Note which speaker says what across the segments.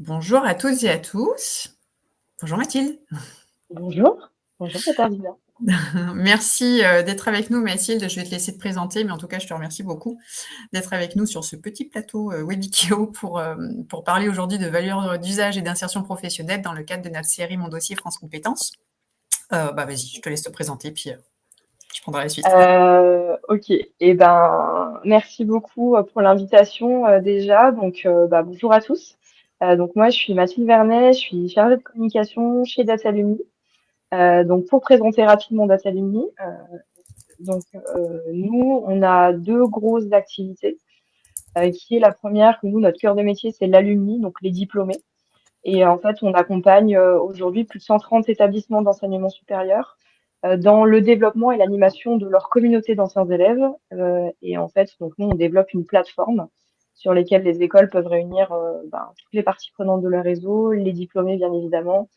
Speaker 1: Bonjour à toutes et à tous. Bonjour Mathilde.
Speaker 2: Bonjour, bonjour Katarzyna.
Speaker 1: Merci d'être avec nous Mathilde. Je vais te laisser te présenter, mais en tout cas, je te remercie beaucoup d'être avec nous sur ce petit plateau Webikio pour parler aujourd'hui de valeurs d'usage et d'insertion professionnelle dans le cadre de notre série Mon dossier France Compétences. Vas-y, je te laisse te présenter, puis je prendrai la suite.
Speaker 2: Ok, merci beaucoup pour l'invitation déjà. Bonjour à tous. Donc moi, je suis Mathilde Vernet, je suis chargée de communication chez Datalumni. Donc pour présenter rapidement Datalumni, nous, on a deux grosses activités. Qui est la première, que nous, notre cœur de métier, c'est l'alumni, donc les diplômés. Et en fait, on accompagne aujourd'hui plus de 130 établissements d'enseignement supérieur dans le développement et l'animation de leur communauté d'anciens élèves. Et en fait, donc nous, on développe une plateforme sur lesquelles les écoles peuvent réunir toutes les parties prenantes de leur réseau, les diplômés bien évidemment,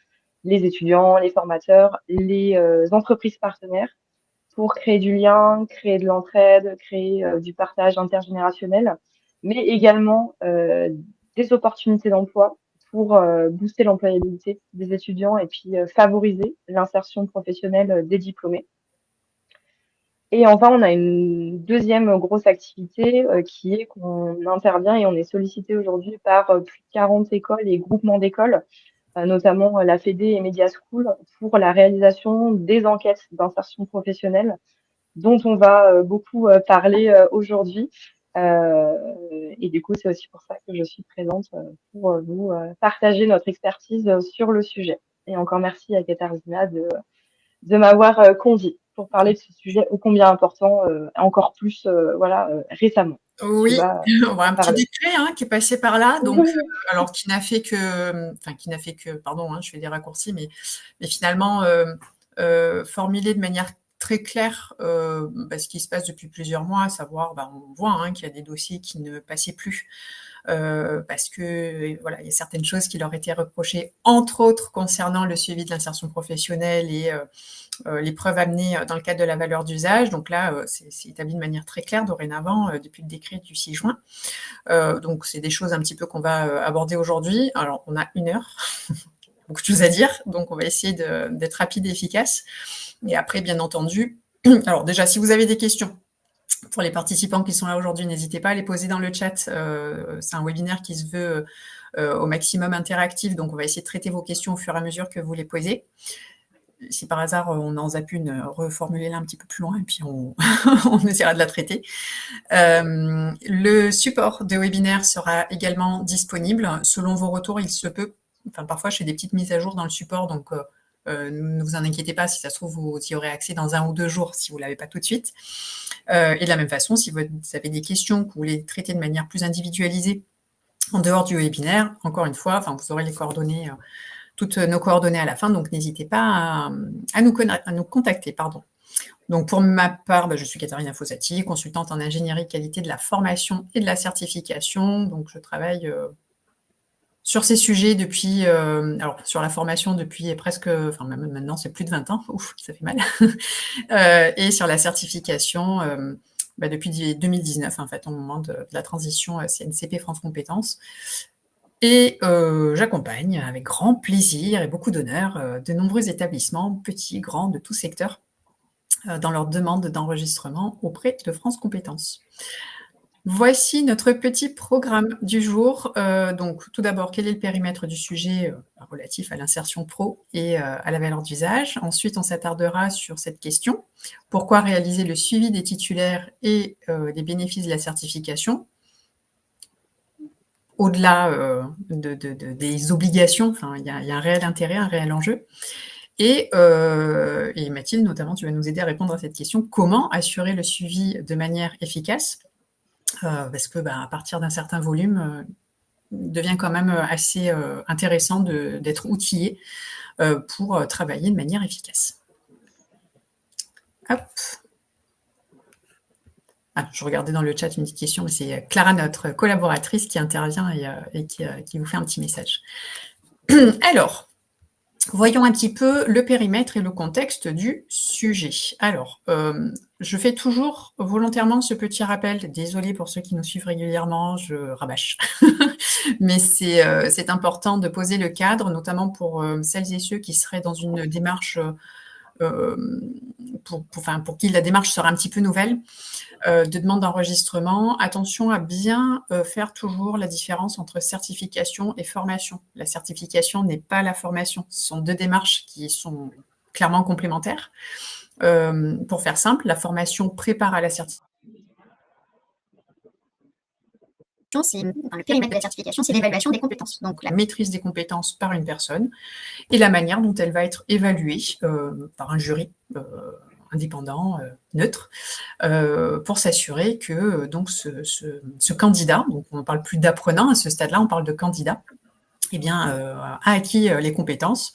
Speaker 2: les étudiants, les formateurs, les entreprises partenaires, pour créer du lien, créer de l'entraide, créer du partage intergénérationnel, mais également des opportunités d'emploi pour booster l'employabilité des étudiants et puis favoriser l'insertion professionnelle des diplômés. Et enfin, on a une deuxième grosse activité qui est qu'on intervient et on est sollicité aujourd'hui par plus de 40 écoles et groupements d'écoles, notamment la FEDE et Media School, pour la réalisation des enquêtes d'insertion professionnelle dont on va beaucoup parler aujourd'hui. Et du coup, c'est aussi pour ça que je suis présente pour vous partager notre expertise sur le sujet. Et encore merci à Katarzyna de m'avoir conviée pour parler de ce sujet ô combien important, encore plus récemment. Tu
Speaker 1: Oui,
Speaker 2: vas
Speaker 1: on voit
Speaker 2: en
Speaker 1: un petit
Speaker 2: parler.
Speaker 1: décret qui est passé par là, donc alors pardon, je fais des raccourcis, mais finalement formulé de manière très claire ce qui se passe depuis plusieurs mois, à savoir, on voit qu'il y a des dossiers qui ne passaient plus parce que voilà, il y a certaines choses qui leur étaient reprochées, entre autres concernant le suivi de l'insertion professionnelle et les preuves amenées dans le cadre de la valeur d'usage. Donc là, c'est établi de manière très claire dorénavant depuis le décret du 6 juin. Donc c'est des choses un petit peu qu'on va aborder aujourd'hui. Alors on a 1 heure, beaucoup de choses à dire, donc on va essayer d'être rapide et efficace. Et après, bien entendu, alors déjà, si vous avez des questions, pour les participants qui sont là aujourd'hui, n'hésitez pas à les poser dans le chat. C'est un webinaire qui se veut au maximum interactif, donc on va essayer de traiter vos questions au fur et à mesure que vous les posez. Si par hasard on en zappe une, reformulez-la un petit peu plus loin et puis on essaiera de la traiter. Le support de webinaire sera également disponible. Selon vos retours, il se peut, parfois je fais des petites mises à jour dans le support, donc ne vous en inquiétez pas, si ça se trouve, vous y aurez accès dans 1 ou 2 jours si vous ne l'avez pas tout de suite. Et de la même façon, si vous avez des questions que vous voulez traiter de manière plus individualisée en dehors du webinaire, encore une fois, vous aurez les coordonnées, toutes nos coordonnées à la fin, donc n'hésitez pas à nous contacter. Pardon. Donc pour ma part, je suis Katarzyna Fossati, consultante en ingénierie qualité de la formation et de la certification. Donc je travaille sur ces sujets depuis, alors sur la formation depuis presque, même maintenant c'est plus de 20 ans, ouf, ça fait mal, et sur la certification depuis 2019, en fait, au moment de la transition CNCP France Compétences. Et j'accompagne avec grand plaisir et beaucoup d'honneur de nombreux établissements, petits, grands, de tous secteurs, dans leur demande d'enregistrement auprès de France Compétences. Voici notre petit programme du jour. Donc, tout d'abord, quel est le périmètre du sujet relatif à l'insertion pro et à la valeur d'usage? Ensuite, on s'attardera sur cette question. Pourquoi réaliser le suivi des titulaires et les bénéfices de la certification? Au-delà des obligations, il y a un réel intérêt, un réel enjeu. Et Mathilde, notamment, tu vas nous aider à répondre à cette question. Comment assurer le suivi de manière efficace? Parce que à partir d'un certain volume, devient quand même assez intéressant d'être outillé pour travailler de manière efficace. Hop. Je regardais dans le chat une petite question, mais c'est Clara, notre collaboratrice, qui intervient et qui vous fait un petit message. Alors, Voyons un petit peu le périmètre et le contexte du sujet. Alors, je fais toujours volontairement ce petit rappel. Désolée pour ceux qui nous suivent régulièrement, je rabâche. Mais c'est important de poser le cadre, notamment pour celles et ceux qui seraient dans une démarche, pour qui la démarche sera un petit peu nouvelle, de demande d'enregistrement. Attention à bien faire toujours la différence entre certification et formation. La certification n'est pas la formation. Ce sont deux démarches qui sont clairement complémentaires. Pour faire simple, la formation prépare à la certification.
Speaker 3: C'est, dans le périmètre de la certification, c'est l'évaluation des compétences.
Speaker 1: Donc, la maîtrise des compétences par une personne et la manière dont elle va être évaluée par un jury indépendant, neutre, pour s'assurer que donc ce candidat, donc on ne parle plus d'apprenant à ce stade-là, on parle de candidat, eh bien, a acquis les compétences,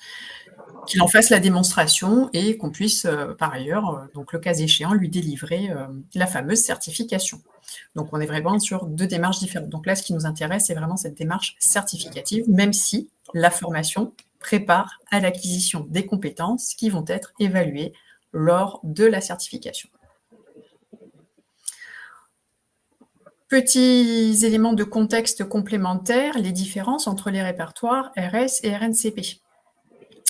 Speaker 1: qu'il en fasse la démonstration et qu'on puisse, par ailleurs, donc le cas échéant, lui délivrer la fameuse certification. Donc, on est vraiment sur deux démarches différentes. Donc là, ce qui nous intéresse, c'est vraiment cette démarche certificative, même si la formation prépare à l'acquisition des compétences qui vont être évaluées lors de la certification. Petits éléments de contexte complémentaires, les différences entre les répertoires RS et RNCP.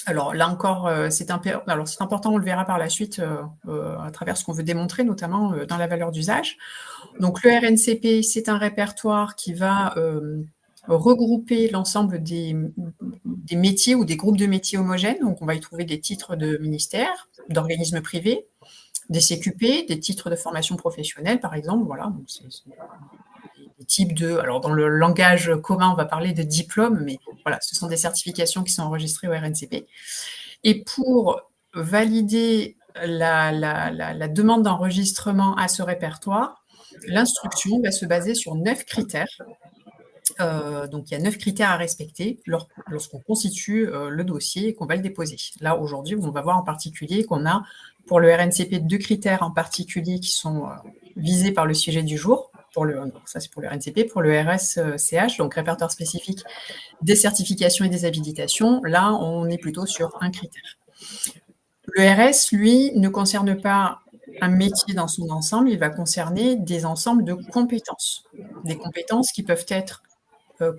Speaker 1: Alors là encore, c'est important, on le verra par la suite à travers ce qu'on veut démontrer, notamment dans la valeur d'usage. Donc le RNCP, c'est un répertoire qui va regrouper l'ensemble des métiers ou des groupes de métiers homogènes. Donc on va y trouver des titres de ministères, d'organismes privés, des CQP, des titres de formation professionnelle, par exemple. Voilà, donc c'est des types de... Alors, dans le langage commun, on va parler de diplômes, mais voilà, ce sont des certifications qui sont enregistrées au RNCP. Et pour valider la demande d'enregistrement à ce répertoire, l'instruction va se baser sur 9 critères. Donc, il y a 9 critères à respecter lorsqu'on constitue le dossier et qu'on va le déposer. Là, aujourd'hui, on va voir en particulier qu'on a, pour le RNCP, 2 critères en particulier qui sont visés par le sujet du jour. Ça, c'est pour le RNCP. Pour le RSCH, donc répertoire spécifique des certifications et des habilitations, là, on est plutôt sur un critère. Le RS, lui, ne concerne pas un métier dans son ensemble, il va concerner des ensembles de compétences. Des compétences qui peuvent être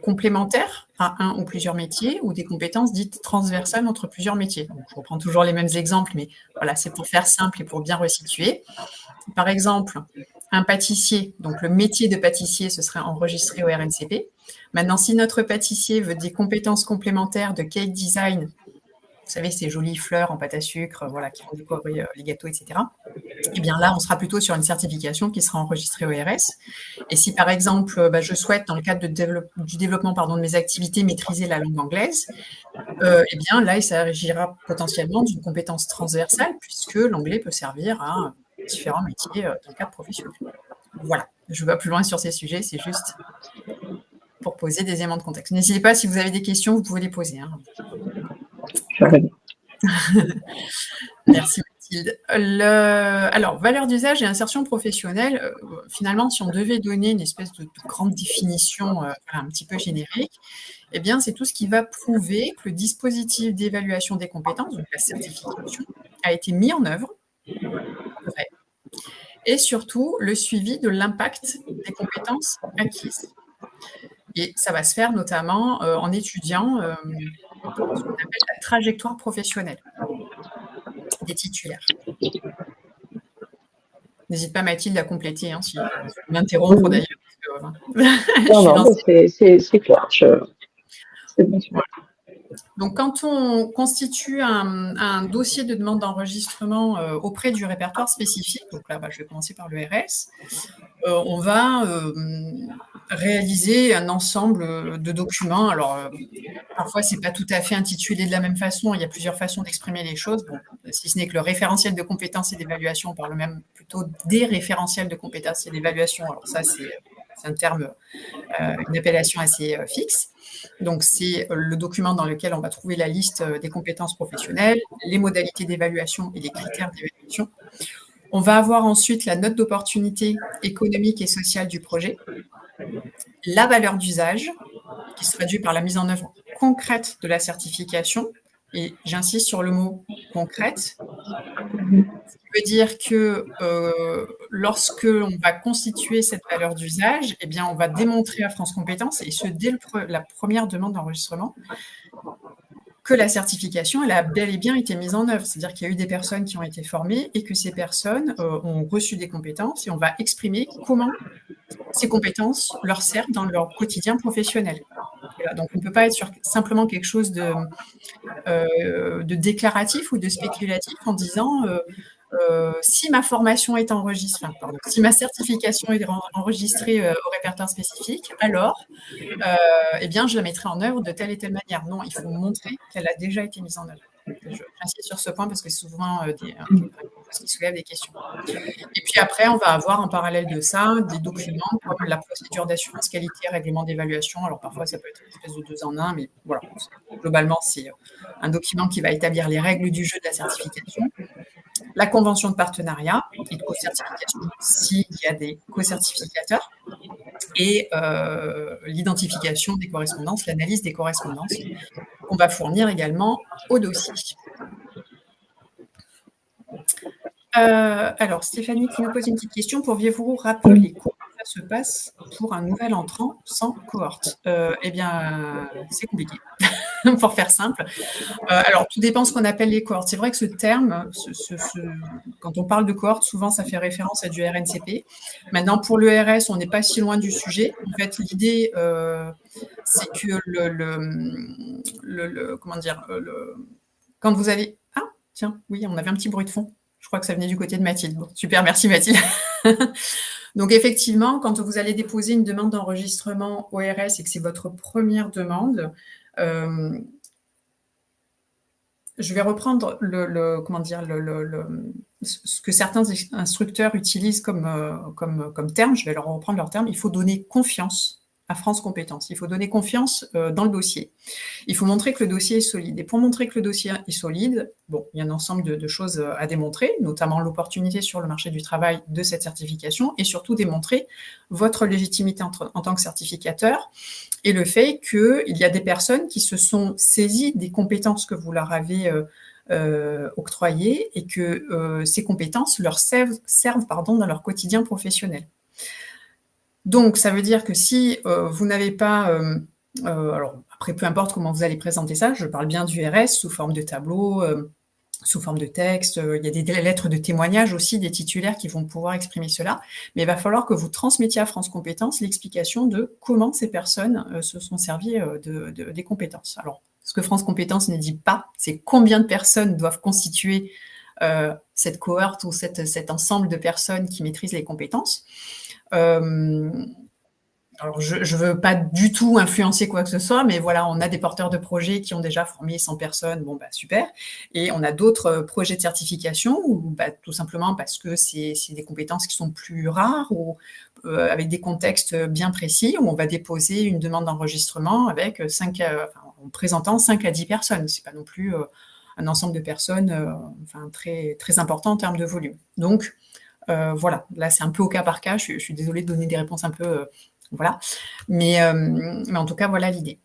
Speaker 1: complémentaires à un ou plusieurs métiers ou des compétences dites transversales entre plusieurs métiers. Donc, je reprends toujours les mêmes exemples, mais voilà, c'est pour faire simple et pour bien resituer. Par exemple, un pâtissier, donc le métier de pâtissier, ce serait enregistré au RNCP. Maintenant, si notre pâtissier veut des compétences complémentaires de cake design, vous savez, ces jolies fleurs en pâte à sucre, voilà, qui vont décorer les gâteaux, etc. Eh bien là, on sera plutôt sur une certification qui sera enregistrée au RS. Et si, par exemple, je souhaite, dans le cadre du développement de mes activités, maîtriser la langue anglaise, eh bien là, il s'agira potentiellement d'une compétence transversale, puisque l'anglais peut servir à différents métiers dans le cadre professionnel. Voilà, je ne vais pas plus loin sur ces sujets, c'est juste pour poser des éléments de contexte. N'hésitez pas, si vous avez des questions, vous pouvez les poser. Hein. Merci Mathilde. Alors, valeur d'usage et insertion professionnelle, finalement, si on devait donner une espèce de grande définition un petit peu générique, eh bien, c'est tout ce qui va prouver que le dispositif d'évaluation des compétences, donc la certification, a été mis en œuvre, et surtout le suivi de l'impact des compétences acquises. Et ça va se faire notamment en étudiant ce qu'on appelle la trajectoire professionnelle des titulaires. N'hésite pas, Mathilde, à compléter, si on m'interrompre d'ailleurs.
Speaker 2: Non, c'est clair. C'est bon.
Speaker 1: Voilà. Donc, quand on constitue un dossier de demande d'enregistrement auprès du répertoire spécifique, donc là, je vais commencer par le RS, on va réaliser un ensemble de documents. Alors, parfois, ce n'est pas tout à fait intitulé de la même façon. Il y a plusieurs façons d'exprimer les choses. Bon, si ce n'est que le référentiel de compétences et d'évaluation, on parle même plutôt des référentiels de compétences et d'évaluation. Alors ça, c'est un terme, une appellation assez fixe. Donc, c'est le document dans lequel on va trouver la liste des compétences professionnelles, les modalités d'évaluation et les critères d'évaluation. On va avoir ensuite la note d'opportunité économique et sociale du projet, la valeur d'usage, qui se traduit par la mise en œuvre concrète de la certification, et j'insiste sur le mot concrète, ce qui veut dire que lorsque on va constituer cette valeur d'usage, eh bien, on va démontrer à France Compétences, et ce dès la première demande d'enregistrement, que la certification, elle a bel et bien été mise en œuvre. C'est-à-dire qu'il y a eu des personnes qui ont été formées et que ces personnes ont reçu des compétences, et on va exprimer comment ces compétences leur servent dans leur quotidien professionnel. Voilà, donc on ne peut pas être sur simplement quelque chose de déclaratif ou de spéculatif en disant si ma formation est enregistrée, si ma certification est enregistrée au répertoire spécifique, alors eh bien, je la mettrai en œuvre de telle et telle manière. Non, il faut montrer qu'elle a déjà été mise en œuvre. J'insiste sur ce point parce que c'est souvent quelque chose qui soulève des questions. Et puis après, on va avoir en parallèle de ça des documents comme la procédure d'assurance qualité, règlement d'évaluation. Alors parfois, ça peut être une espèce de 2 en 1, mais voilà. Globalement, c'est un document qui va établir les règles du jeu de la certification, la convention de partenariat et de co-certification s'il y a des co-certificateurs, et l'identification des correspondances, l'analyse des correspondances qu'on va fournir également au dossier. Alors, Stéphanie qui nous pose une petite question. Pourriez-vous rappeler comment ça se passe pour un nouvel entrant sans cohorte? Eh bien, c'est compliqué, pour faire simple. Alors, tout dépend de ce qu'on appelle les cohortes. C'est vrai que ce terme, quand on parle de cohorte, souvent, ça fait référence à du RNCP. Maintenant, pour le RS, on n'est pas si loin du sujet. En fait, l'idée, c'est que comment dire, quand vous allez... Ah, tiens, oui, on avait un petit bruit de fond. Je crois que ça venait du côté de Mathilde. Bon, super, merci Mathilde. Donc effectivement, quand vous allez déposer une demande d'enregistrement ORS et que c'est votre première demande, je vais reprendre ce que certains instructeurs utilisent comme terme. Je vais leur reprendre leur terme. Il faut donner confiance à France Compétences. Il faut donner confiance dans le dossier. Il faut montrer que le dossier est solide. Et pour montrer que le dossier est solide, bon, il y a un ensemble de choses à démontrer, notamment l'opportunité sur le marché du travail de cette certification, et surtout démontrer votre légitimité en tant que certificateur, et le fait qu'il y a des personnes qui se sont saisies des compétences que vous leur avez octroyées, et que ces compétences leur servent dans leur quotidien professionnel. Donc, ça veut dire que si vous n'avez pas... alors, après, peu importe comment vous allez présenter ça, je parle bien du RS sous forme de tableau, sous forme de texte. Il y a des lettres de témoignage aussi des titulaires qui vont pouvoir exprimer cela. Mais il va falloir que vous transmettiez à France Compétences l'explication de comment ces personnes se sont servies des compétences. Alors, ce que France Compétences ne dit pas, c'est combien de personnes doivent constituer cette cohorte ou cet ensemble de personnes qui maîtrisent les compétences. Alors, je ne veux pas du tout influencer quoi que ce soit, mais voilà, on a des porteurs de projets qui ont déjà formé 100 personnes, bon, bah, super. Et on a d'autres projets de certification, où, bah, tout simplement parce que c'est des compétences qui sont plus rares, ou avec des contextes bien précis, où on va déposer une demande d'enregistrement avec en présentant 5 à 10 personnes. Ce n'est pas non plus un ensemble de personnes très, très important en termes de volume. Donc, voilà, là, c'est un peu au cas par cas. Je suis désolée de donner des réponses un peu... voilà. Mais en tout cas, voilà l'idée.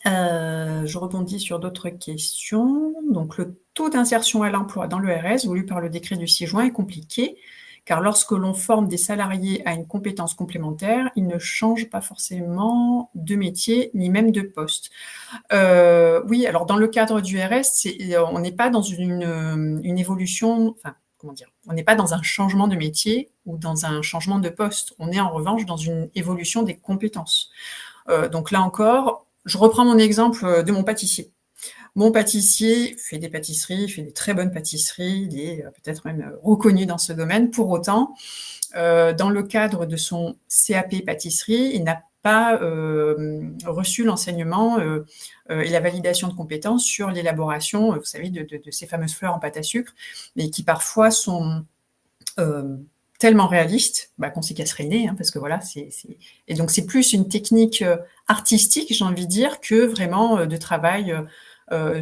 Speaker 1: Je rebondis sur d'autres questions. Donc, le taux d'insertion à l'emploi dans le RS voulu par le décret du 6 juin est compliqué, car lorsque l'on forme des salariés à une compétence complémentaire, ils ne changent pas forcément de métier, ni même de poste. Oui, alors dans le cadre du RS, on n'est pas dans une évolution... Comment dire, on n'est pas dans un changement de métier ou dans un changement de poste. On est en revanche dans une évolution des compétences. Donc là encore, je reprends mon exemple de mon pâtissier. Mon pâtissier fait des pâtisseries, fait des très bonnes pâtisseries, il est peut-être même reconnu dans ce domaine. Pour autant, dans le cadre de son CAP pâtisserie, il n'a pas reçu l'enseignement et la validation de compétences sur l'élaboration, vous savez, de ces fameuses fleurs en pâte à sucre, mais qui parfois sont tellement réalistes qu'on s'y casserait le nez, hein, parce que voilà, et donc c'est plus une technique artistique, j'ai envie de dire, que vraiment de travail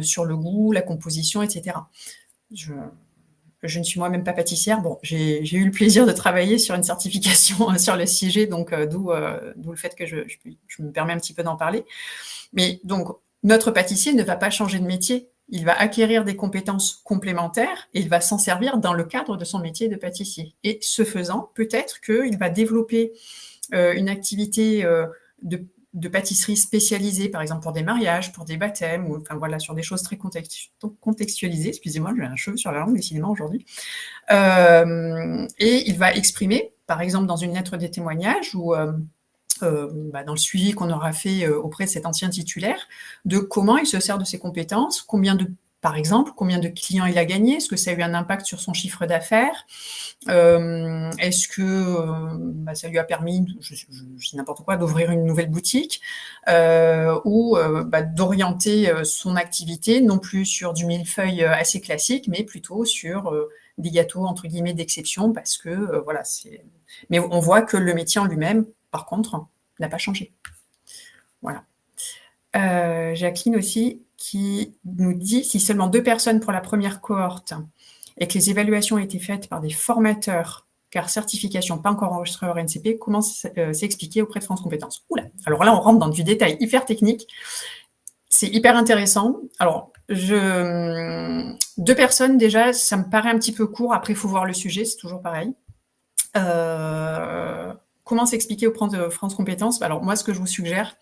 Speaker 1: sur le goût, la composition, etc. Je ne suis moi-même pas pâtissière. Bon, j'ai eu le plaisir de travailler sur une certification sur le CIG, donc d'où le fait que je me permets un petit peu d'en parler. Mais donc, notre pâtissier ne va pas changer de métier. Il va acquérir des compétences complémentaires et il va s'en servir dans le cadre de son métier de pâtissier. Et ce faisant, peut-être qu'il va développer une activité de pâtisserie spécialisée, par exemple pour des mariages, pour des baptêmes, ou enfin voilà, sur des choses très contextualisées. Excusez-moi, j'ai un cheveu sur la langue décidément aujourd'hui. Et il va exprimer, par exemple dans une lettre des témoignages ou dans le suivi qu'on aura fait auprès de cet ancien titulaire, de comment il se sert de ses compétences, par exemple, combien de clients il a gagné, est-ce que ça a eu un impact sur son chiffre d'affaires, est-ce que ça lui a permis, je dis n'importe quoi, d'ouvrir une nouvelle boutique, ou d'orienter son activité, non plus sur du millefeuille assez classique, mais plutôt sur des gâteaux entre guillemets d'exception, parce que voilà, c'est. Mais on voit que le métier en lui-même, par contre, n'a pas changé. Voilà. Jacqueline aussi, qui nous dit, si seulement 2 personnes pour la première cohorte et que les évaluations ont été faites par des formateurs, car certification pas encore enregistrée au RNCP, comment s'expliquer auprès de France Compétences? Oula, alors là, on rentre dans du détail hyper technique. C'est hyper intéressant. Alors, 2 personnes, déjà, ça me paraît un petit peu court. Après, il faut voir le sujet, c'est toujours pareil. Comment s'expliquer auprès de France Compétences? Alors, moi, ce que je vous suggère,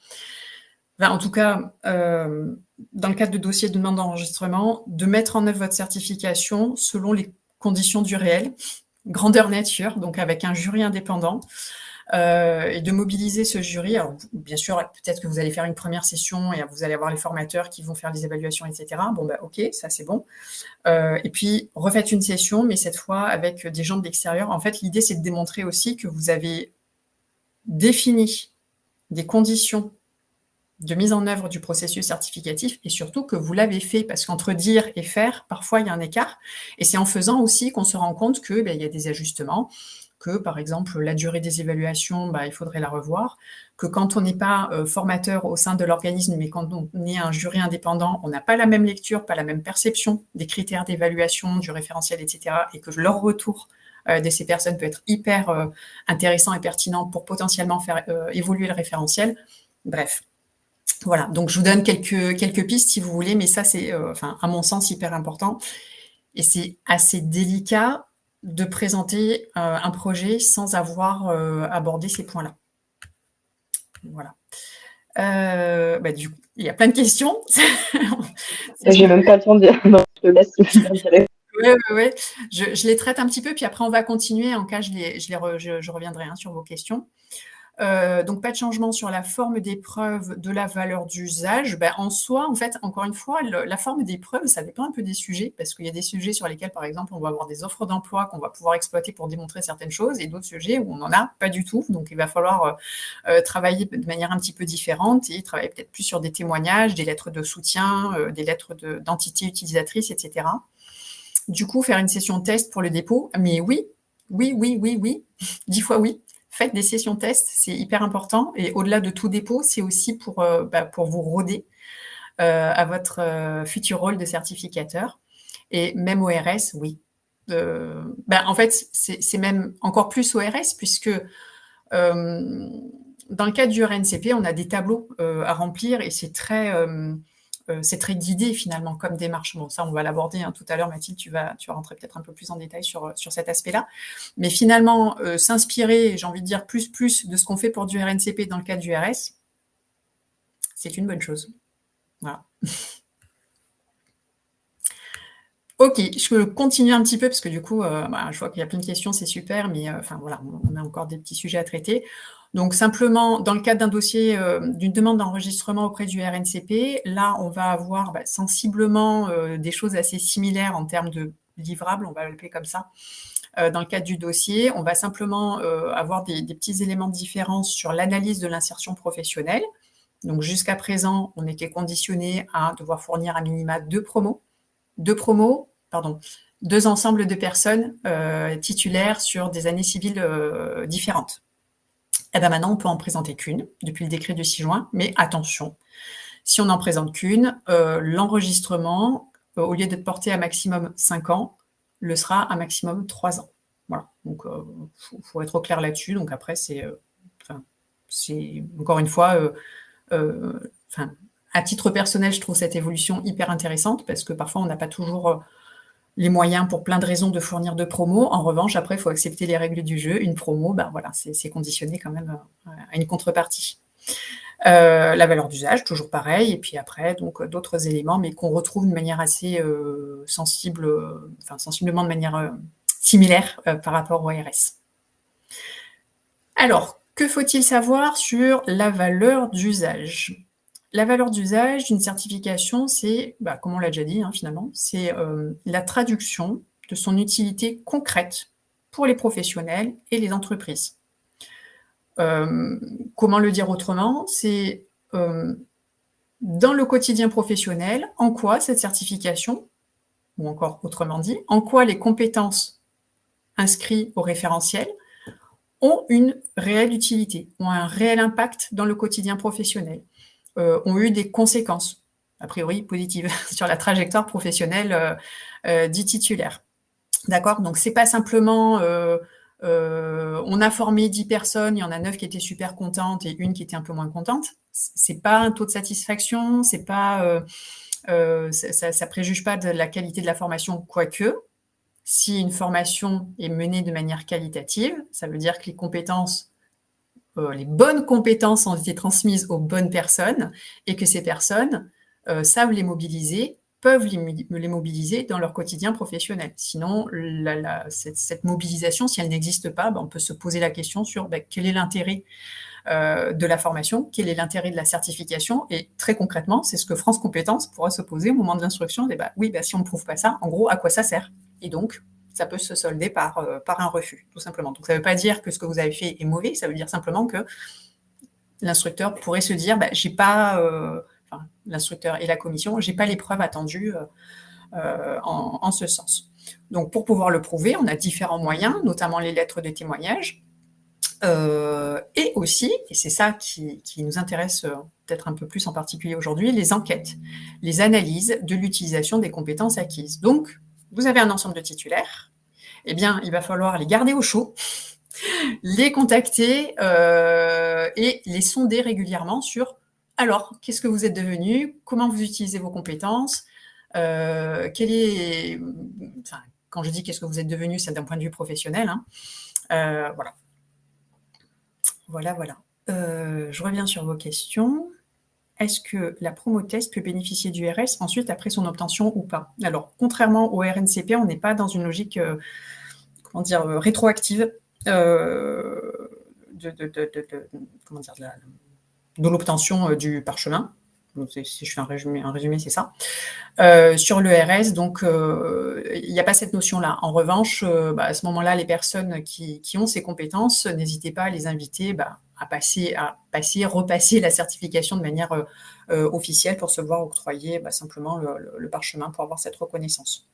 Speaker 1: en tout cas, dans le cadre de dossier de demande d'enregistrement, de mettre en œuvre votre certification selon les conditions du réel, grandeur nature, donc avec un jury indépendant, et de mobiliser ce jury. Alors, bien sûr, peut-être que vous allez faire une première session et vous allez avoir les formateurs qui vont faire les évaluations, etc. Bon, ok, ça c'est bon. Et puis, refaites une session, mais cette fois avec des gens de l'extérieur. En fait, l'idée, c'est de démontrer aussi que vous avez défini des conditions de mise en œuvre du processus certificatif et surtout que vous l'avez fait, parce qu'entre dire et faire, parfois, il y a un écart. Et c'est en faisant aussi qu'on se rend compte que il y a des ajustements, que, par exemple, la durée des évaluations, il faudrait la revoir, que quand on n'est pas formateur au sein de l'organisme, mais quand on est un jury indépendant, on n'a pas la même lecture, pas la même perception des critères d'évaluation, du référentiel, etc., et que leur retour de ces personnes peut être hyper intéressant et pertinent pour potentiellement faire évoluer le référentiel. Bref. Voilà, donc je vous donne quelques pistes si vous voulez, mais ça c'est, à mon sens, hyper important. Et c'est assez délicat de présenter un projet sans avoir abordé ces points-là. Voilà. Du coup, il y a plein de questions.
Speaker 2: J'ai même pas le temps de. Non, je te laisse dire.
Speaker 1: Oui. Je les traite un petit peu, puis après on va continuer. En cas, je reviendrai sur vos questions. Donc, pas de changement sur la forme des preuves de la valeur d'usage. En soi, en fait, encore une fois, la forme des preuves, ça dépend un peu des sujets, parce qu'il y a des sujets sur lesquels, par exemple, on va avoir des offres d'emploi qu'on va pouvoir exploiter pour démontrer certaines choses, et d'autres sujets où on n'en a pas du tout. Donc, il va falloir travailler de manière un petit peu différente et travailler peut-être plus sur des témoignages, des lettres de soutien, des lettres d'entités utilisatrices, etc. Du coup, faire une session test pour le dépôt, mais oui, 10 fois oui. Faites des sessions tests, c'est hyper important. Et au-delà de tout dépôt, c'est aussi pour vous roder à votre futur rôle de certificateur. Et même au RS, oui. En fait, c'est même encore plus au RS, puisque dans le cadre du RNCP, on a des tableaux à remplir et c'est très guidé finalement comme démarche. Bon, ça, on va l'aborder tout à l'heure. Mathilde, tu vas rentrer peut-être un peu plus en détail sur cet aspect-là. Mais finalement, s'inspirer, j'ai envie de dire, plus de ce qu'on fait pour du RNCP dans le cadre du RS, c'est une bonne chose. Voilà. Ok, je continue un petit peu parce que du coup, je vois qu'il y a plein de questions, c'est super, mais voilà, on a encore des petits sujets à traiter. Donc, simplement, dans le cadre d'un dossier, d'une demande d'enregistrement auprès du RNCP, là, on va avoir sensiblement des choses assez similaires en termes de livrables, on va l'appeler comme ça. Dans le cadre du dossier, on va simplement avoir des petits éléments de différence sur l'analyse de l'insertion professionnelle. Donc, jusqu'à présent, on était conditionné à devoir fournir à minima 2 ensembles de personnes titulaires sur des années civiles différentes. Et maintenant, on peut en présenter qu'une, depuis le décret du 6 juin, mais attention, si on n'en présente qu'une, l'enregistrement, au lieu d'être porté à maximum 5 ans, le sera à maximum 3 ans. Voilà, donc faut être au clair là-dessus. Donc après, c'est encore une fois, À titre personnel, je trouve cette évolution hyper intéressante parce que parfois, on n'a pas toujours les moyens pour plein de raisons de fournir de promos. En revanche, après, il faut accepter les règles du jeu. Une promo, ben voilà, c'est conditionné quand même à une contrepartie. La valeur d'usage, toujours pareil, et puis après, donc d'autres éléments, mais qu'on retrouve de manière assez sensible, sensiblement de manière similaire par rapport au RS. Alors, que faut-il savoir sur la valeur d'usage ? La valeur d'usage d'une certification, c'est, comme on l'a déjà dit finalement, c'est la traduction de son utilité concrète pour les professionnels et les entreprises. Comment le dire autrement ? C'est dans le quotidien professionnel, en quoi cette certification, ou encore autrement dit, en quoi les compétences inscrites au référentiel ont une réelle utilité, ont un réel impact dans le quotidien professionnel, ont eu des conséquences, a priori positives, sur la trajectoire professionnelle dit titulaire. D'accord ? Donc, c'est pas simplement on a formé 10 personnes, il y en a 9 qui étaient super contentes et une qui était un peu moins contente. C'est pas un taux de satisfaction, c'est pas ça préjuge pas de la qualité de la formation, quoique. Si une formation est menée de manière qualitative, ça veut dire que les compétences, les bonnes compétences ont été transmises aux bonnes personnes et que ces personnes savent les mobiliser, peuvent les mobiliser dans leur quotidien professionnel. Sinon, cette mobilisation, si elle n'existe pas, on peut se poser la question sur quel est l'intérêt de la formation, quel est l'intérêt de la certification, et très concrètement, c'est ce que France Compétences pourra se poser au moment de l'instruction. Si on ne prouve pas ça, en gros, à quoi ça sert ? Et donc, ça peut se solder par un refus, tout simplement. Donc, ça ne veut pas dire que ce que vous avez fait est mauvais, ça veut dire simplement que l'instructeur pourrait se dire, j'ai pas, l'instructeur et la commission, j'ai pas les preuves attendues en ce sens. Donc, pour pouvoir le prouver, on a différents moyens, notamment les lettres de témoignage, et aussi, et c'est ça qui nous intéresse peut-être un peu plus en particulier aujourd'hui, les enquêtes, les analyses de l'utilisation des compétences acquises. Donc, vous avez un ensemble de titulaires, eh bien, il va falloir les garder au chaud, les contacter et les sonder régulièrement sur alors, qu'est-ce que vous êtes devenu, comment vous utilisez vos compétences, quand je dis qu'est-ce que vous êtes devenu, c'est d'un point de vue professionnel, voilà. Voilà. Je reviens sur vos questions. Est-ce que la promotest peut bénéficier du RS ensuite après son obtention ou pas ? Alors, contrairement au RNCP, on n'est pas dans une logique, rétroactive de l'obtention du parchemin. Si je fais un résumé, c'est ça. Sur le RS, donc, il n'y a pas cette notion-là. En revanche, à ce moment-là, les personnes qui ont ces compétences, n'hésitez pas à les inviter à repasser la certification de manière officielle pour se voir octroyer simplement le parchemin pour avoir cette reconnaissance.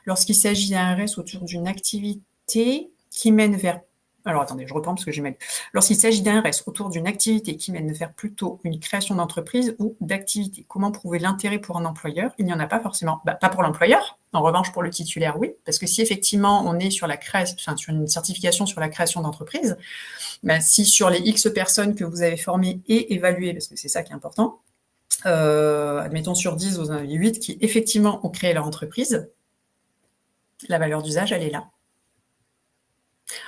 Speaker 1: Lorsqu'il s'agit d'un RS autour d'une activité qui mène vers... Alors, attendez, je reprends parce que j'ai mal. Lorsqu'il s'agit d'un RS autour d'une activité qui mène vers plutôt une création d'entreprise ou d'activité, comment prouver l'intérêt pour un employeur ? Il n'y en a pas forcément. Pas pour l'employeur. En revanche, pour le titulaire, oui. Parce que si effectivement, on est sur sur une certification sur la création d'entreprise, si sur les X personnes que vous avez formées et évaluées, parce que c'est ça qui est important, admettons sur 10, vous en avez 8 qui effectivement ont créé leur entreprise, la valeur d'usage, elle est là.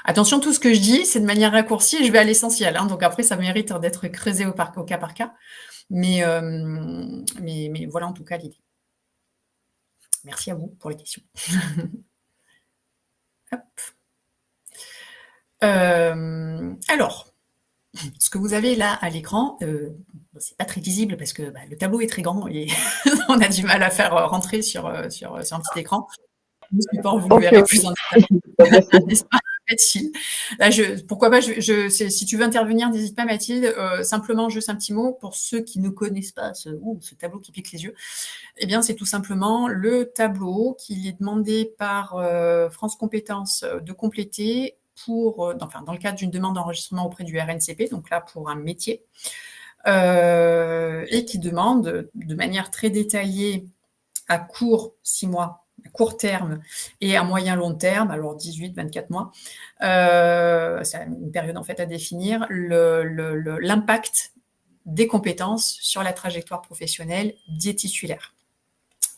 Speaker 1: Attention, tout ce que je dis, c'est de manière raccourcie et je vais à l'essentiel. Donc après, ça mérite d'être creusé au cas par cas. Mais voilà en tout cas l'idée. Merci à vous pour les questions. Hop. Alors, ce que vous avez là à l'écran, c'est pas très visible parce que le tableau est très grand et on a du mal à faire rentrer sur un petit écran. Le support, vous le verrez plus en détail. Mathilde. Là, pourquoi pas, si tu veux intervenir, n'hésite pas Mathilde, simplement juste un petit mot pour ceux qui ne connaissent pas ce tableau qui pique les yeux. Eh bien, c'est tout simplement le tableau qu'il est demandé par France Compétences de compléter dans le cadre d'une demande d'enregistrement auprès du RNCP, donc là pour un métier, et qui demande de manière très détaillée à court 6 mois, à court terme et à moyen long terme, alors 18, 24 mois, c'est une période en fait à définir, l'impact des compétences sur la trajectoire professionnelle des titulaires.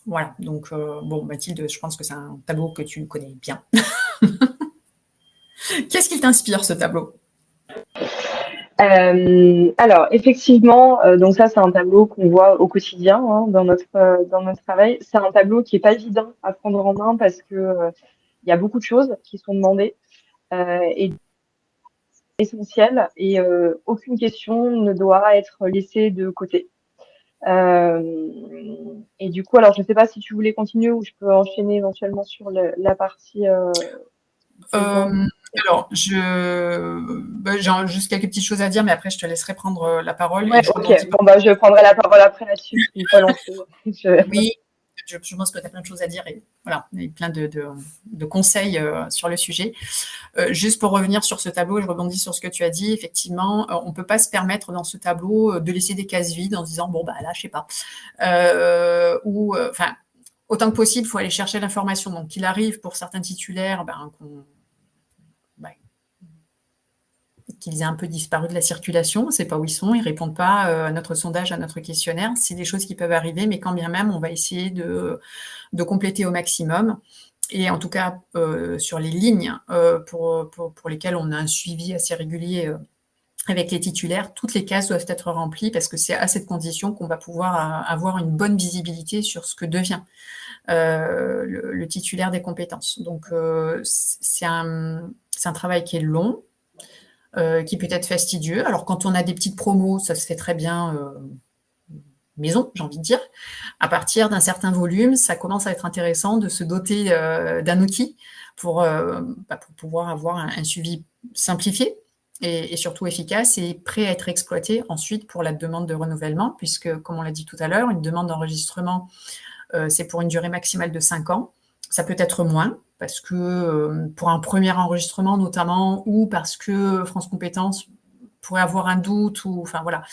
Speaker 1: Voilà, donc bon, Mathilde, je pense que c'est un tableau que tu connais bien. Qu'est-ce qui t'inspire, ce tableau?
Speaker 2: Alors effectivement, donc ça c'est un tableau qu'on voit au quotidien hein, dans notre travail. C'est un tableau qui est pas évident à prendre en main parce que il y a beaucoup de choses qui sont demandées et essentielles et aucune question ne doit être laissée de côté. Euh, et du coup, alors je sais pas si tu voulais continuer ou je peux enchaîner éventuellement sur la partie besoin.
Speaker 1: Euh, alors, j'ai juste quelques petites choses à dire, mais après, je te laisserai prendre la parole
Speaker 2: Ouais,
Speaker 1: et je
Speaker 2: ok.
Speaker 1: rebondis.
Speaker 2: Bon bah je prendrai la parole après là-dessus. Je suis pas lancée.
Speaker 1: Oui, je pense que tu as plein de choses à dire et voilà, et plein de conseils sur le sujet. Juste pour revenir sur ce tableau, je rebondis sur ce que tu as dit. Effectivement, on ne peut pas se permettre dans ce tableau de laisser des cases vides en se disant bon bah là, je sais pas. Enfin, autant que possible, il faut aller chercher l'information. Donc, qu'il arrive pour certains titulaires, bah, qu'ils aient un peu disparu de la circulation, on ne sait pas où ils sont, ils ne répondent pas à notre sondage, à notre questionnaire. C'est des choses qui peuvent arriver, mais quand bien même, on va essayer de compléter au maximum. Et en tout cas, sur les lignes pour lesquelles on a un suivi assez régulier avec les titulaires, toutes les cases doivent être remplies parce que c'est à cette condition qu'on va pouvoir avoir une bonne visibilité sur ce que devient le titulaire des compétences. Donc, c'est un travail qui est long, qui peut être fastidieux. Alors, quand on a des petites promos, ça se fait très bien maison, j'ai envie de dire. À partir d'un certain volume, ça commence à être intéressant de se doter d'un outil pour pouvoir avoir un suivi simplifié et surtout efficace et prêt à être exploité ensuite pour la demande de renouvellement, puisque, comme on l'a dit tout à l'heure, une demande d'enregistrement, c'est pour une durée maximale de 5 ans. Ça peut être moins, parce que pour un premier enregistrement notamment, ou parce que France Compétences pourrait avoir un doute ou enfin voilà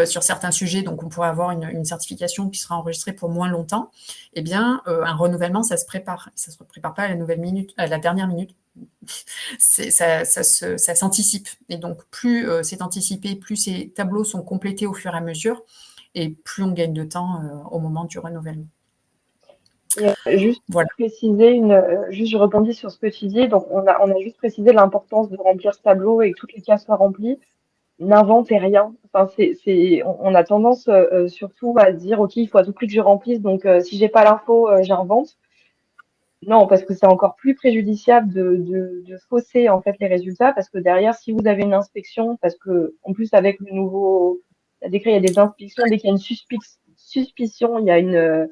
Speaker 1: sur certains sujets, donc on pourrait avoir une certification qui sera enregistrée pour moins longtemps. Eh bien, un renouvellement, ça se prépare. Ça se prépare pas à la nouvelle minute, à la dernière minute. Ça s'anticipe. Et donc, plus c'est anticipé, plus ces tableaux sont complétés au fur et à mesure, et plus on gagne de temps au moment du renouvellement.
Speaker 2: Et juste
Speaker 1: Voilà.
Speaker 2: préciser juste je rebondis sur ce que tu dis. Donc on a juste précisé l'importance de remplir ce tableau et que toutes les cases soient remplies. N'inventez rien. Enfin on a tendance surtout à se dire ok il faut à tout prix que je remplisse donc si j'ai pas l'info j'invente. Non parce que c'est encore plus préjudiciable de fausser en fait les résultats parce que derrière si vous avez une inspection parce que en plus avec le nouveau décret il y a des inspections dès qu'il y a une suspicion il y a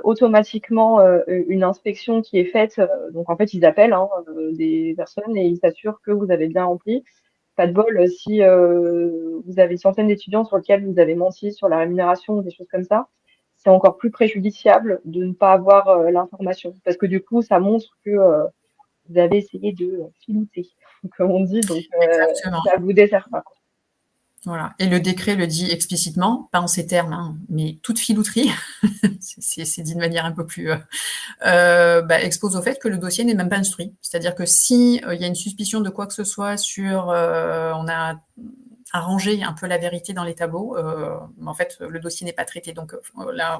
Speaker 2: automatiquement une inspection qui est faite. Donc en fait, ils appellent hein, des personnes et ils s'assurent que vous avez bien rempli. Pas de bol si vous avez une centaine d'étudiants sur lesquels vous avez menti sur la rémunération ou des choses comme ça. C'est encore plus préjudiciable de ne pas avoir l'information parce que du coup, ça montre que vous avez essayé de filouter, comme on dit. Donc
Speaker 1: Exactement.
Speaker 2: ça vous dessert pas. Quoi.
Speaker 1: Voilà. Et le décret le dit explicitement, pas en ces termes, hein, mais toute filouterie, c'est dit de manière un peu plus expose au fait que le dossier n'est même pas instruit. C'est-à-dire que si il y a une suspicion de quoi que ce soit sur, on a arrangé un peu la vérité dans les tableaux, en fait, le dossier n'est pas traité. Donc là,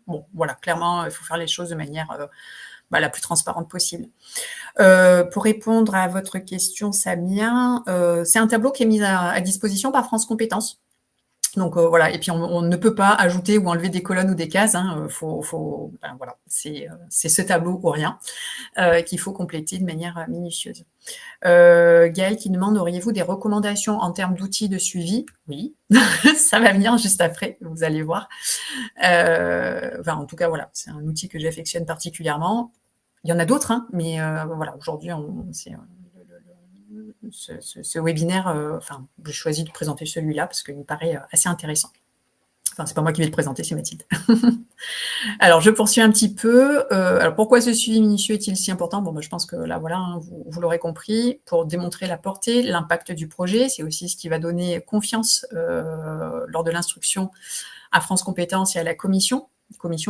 Speaker 1: bon, voilà, clairement, il faut faire les choses de manière la plus transparente possible. Pour répondre à votre question, Samia, c'est un tableau qui est mis à disposition par France Compétences. Donc voilà, et puis on ne peut pas ajouter ou enlever des colonnes ou des cases. Hein, voilà, c'est ce tableau ou rien qu'il faut compléter de manière minutieuse. Gaëlle qui demande auriez-vous des recommandations en termes d'outils de suivi? Oui, ça va venir juste après, vous allez voir. En tout cas, voilà, c'est un outil que j'affectionne particulièrement. Il y en a d'autres, hein, mais voilà, aujourd'hui, ce webinaire, j'ai choisi de présenter celui-là parce qu'il me paraît assez intéressant. Enfin, c'est pas moi qui vais le présenter, c'est Mathilde. Alors, je poursuis un petit peu. Alors, pourquoi ce suivi minutieux est-il si important? Bon, je pense que là, voilà, hein, vous l'aurez compris, pour démontrer la portée, l'impact du projet. C'est aussi ce qui va donner confiance lors de l'instruction à France Compétences et à la commission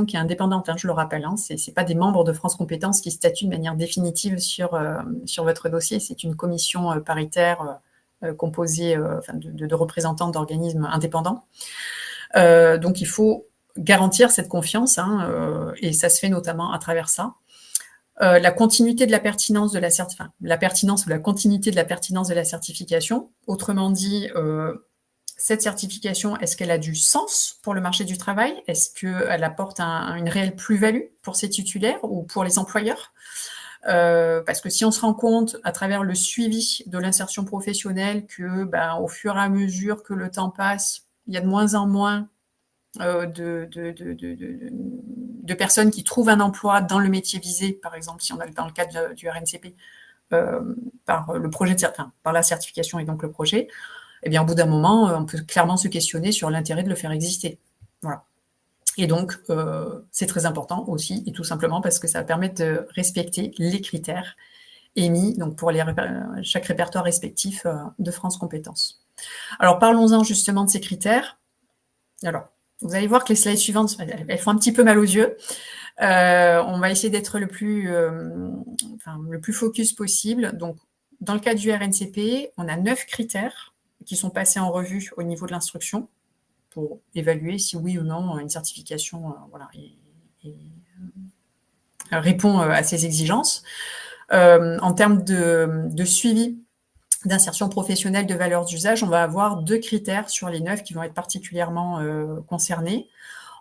Speaker 1: qui est indépendante, hein, je le rappelle. Hein, c'est pas des membres de France Compétences qui statuent de manière définitive sur votre dossier. C'est une commission paritaire composé de représentants d'organismes indépendants. Donc, il faut garantir cette confiance, et ça se fait notamment à travers ça. La continuité de la pertinence de la pertinence ou la continuité de la pertinence de la certification. Autrement dit, cette certification, est-ce qu'elle a du sens pour le marché du travail? Est-ce qu'elle apporte une réelle plus-value pour ses titulaires ou pour les employeurs? Parce que si on se rend compte à travers le suivi de l'insertion professionnelle que, au fur et à mesure que le temps passe, il y a de moins en moins de personnes qui trouvent un emploi dans le métier visé, par exemple, si on est dans le cadre du RNCP, par le projet par la certification et donc le projet, eh bien, au bout d'un moment, on peut clairement se questionner sur l'intérêt de le faire exister. Voilà. Et donc, c'est très important aussi, et tout simplement parce que ça va permettre de respecter les critères émis donc pour chaque répertoire respectif de France Compétences. Alors, parlons-en justement de ces critères. Alors, vous allez voir que les slides suivantes, elles font un petit peu mal aux yeux. On va essayer d'être le plus focus possible. Donc, dans le cas du RNCP, on a 9 critères qui sont passés en revue au niveau de l'instruction pour évaluer si oui ou non une certification répond à ces exigences. En termes de suivi d'insertion professionnelle de valeurs d'usage, on va avoir 2 critères sur les 9 qui vont être particulièrement concernés.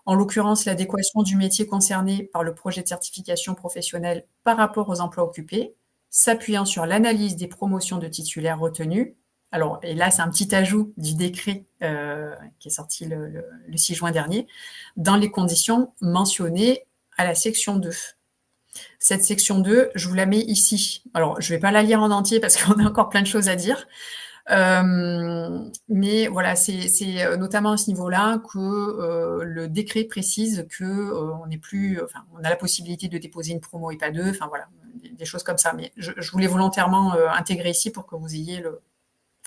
Speaker 1: En l'occurrence, l'adéquation du métier concerné par le projet de certification professionnelle par rapport aux emplois occupés, s'appuyant sur l'analyse des promotions de titulaires retenus. Alors, et là, c'est un petit ajout du décret qui est sorti le 6 juin dernier, dans les conditions mentionnées à la section 2. Cette section 2, je vous la mets ici. Alors, je ne vais pas la lire en entier parce qu'on a encore plein de choses à dire. Mais voilà, c'est notamment à ce niveau-là que le décret précise que on a la possibilité de déposer une promo et pas deux. Enfin voilà, des choses comme ça. Mais je voulais volontairement intégrer ici pour que vous ayez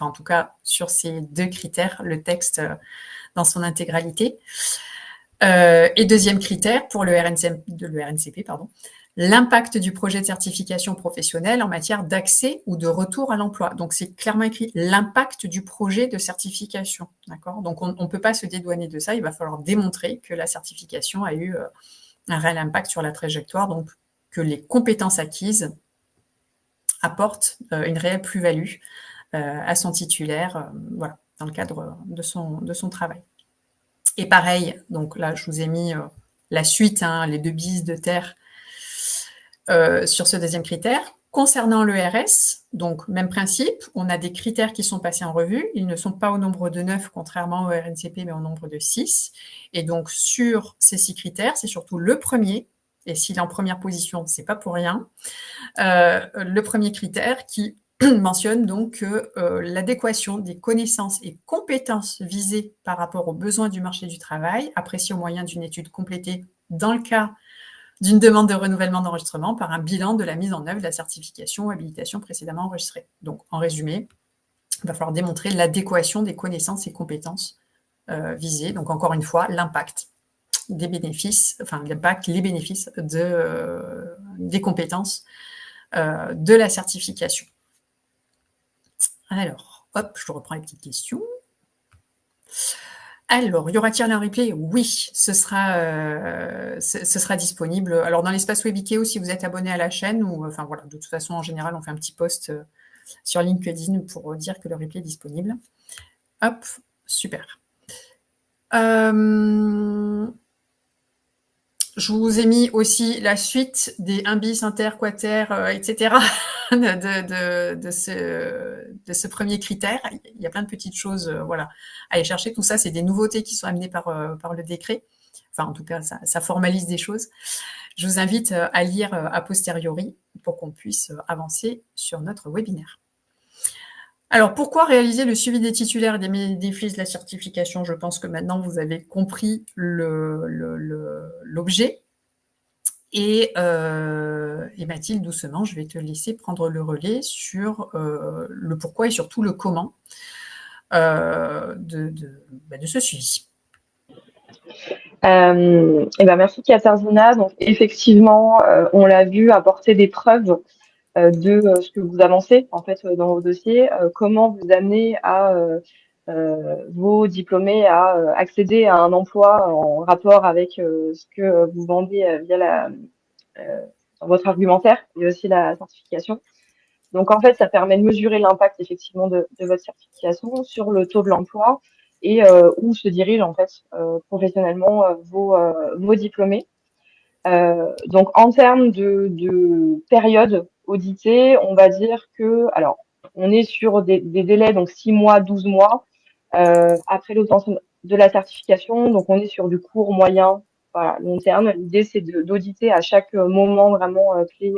Speaker 1: en tout cas sur ces 2 critères, le texte dans son intégralité. Et deuxième critère pour le RNCP, l'impact du projet de certification professionnelle en matière d'accès ou de retour à l'emploi. Donc, c'est clairement écrit l'impact du projet de certification. D'accord ? Donc, on ne peut pas se dédouaner de ça. Il va falloir démontrer que la certification a eu un réel impact sur la trajectoire, donc que les compétences acquises apportent une réelle plus-value à son titulaire, dans le cadre de son travail. Et pareil, donc là, je vous ai mis la suite, les 2 bises de terre sur ce deuxième critère. Concernant le RS, donc même principe, on a des critères qui sont passés en revue. Ils ne sont pas au nombre de 9, contrairement au RNCP, mais au nombre de 6. Et donc, sur ces 6 critères, c'est surtout le premier, et s'il est en première position, c'est pas pour rien, le premier critère qui mentionne donc que l'adéquation des connaissances et compétences visées par rapport aux besoins du marché du travail, appréciées au moyen d'une étude complétée dans le cas d'une demande de renouvellement d'enregistrement par un bilan de la mise en œuvre de la certification ou habilitation précédemment enregistrée. Donc, en résumé, il va falloir démontrer l'adéquation des connaissances et compétences visées. Donc, encore une fois, l'impact des bénéfices, les bénéfices des compétences de la certification. Alors, hop, je reprends les petites questions. Alors, y aura-t-il un replay? Oui, ce sera disponible. Alors, dans l'espace Webikeo, si vous êtes abonné à la chaîne, ou de toute façon, en général, on fait un petit post sur LinkedIn pour dire que le replay est disponible. Hop, super. Je vous ai mis aussi la suite des 1 bis, inter, quater, etc. de ce premier critère. Il y a plein de petites choses à aller chercher. Tout ça, c'est des nouveautés qui sont amenées par le décret. Enfin, en tout cas, ça formalise des choses. Je vous invite à lire a posteriori pour qu'on puisse avancer sur notre webinaire. Alors, pourquoi réaliser le suivi des titulaires et des bénéfices de la certification? Je pense que maintenant, vous avez compris l'objet. Et Mathilde, doucement, je vais te laisser prendre le relais sur le pourquoi et surtout le comment de ce suivi.
Speaker 2: Merci Katarzyna. Donc effectivement, on l'a vu apporter des preuves de ce que vous avancez en fait dans vos dossiers, comment vous amenez à vos diplômés à accéder à un emploi en rapport avec ce que vous vendez via euh, votre argumentaire et aussi la certification. Donc en fait, ça permet de mesurer l'impact effectivement de votre certification sur le taux de l'emploi et où se dirigent en fait professionnellement vos diplômés. Donc en termes de période auditée, on va dire que, alors, on est sur des délais, donc 6 mois, 12 mois, après l'obtention de la certification. Donc on est sur du court, moyen, voilà, long terme. L'idée, c'est d'auditer à chaque moment vraiment clé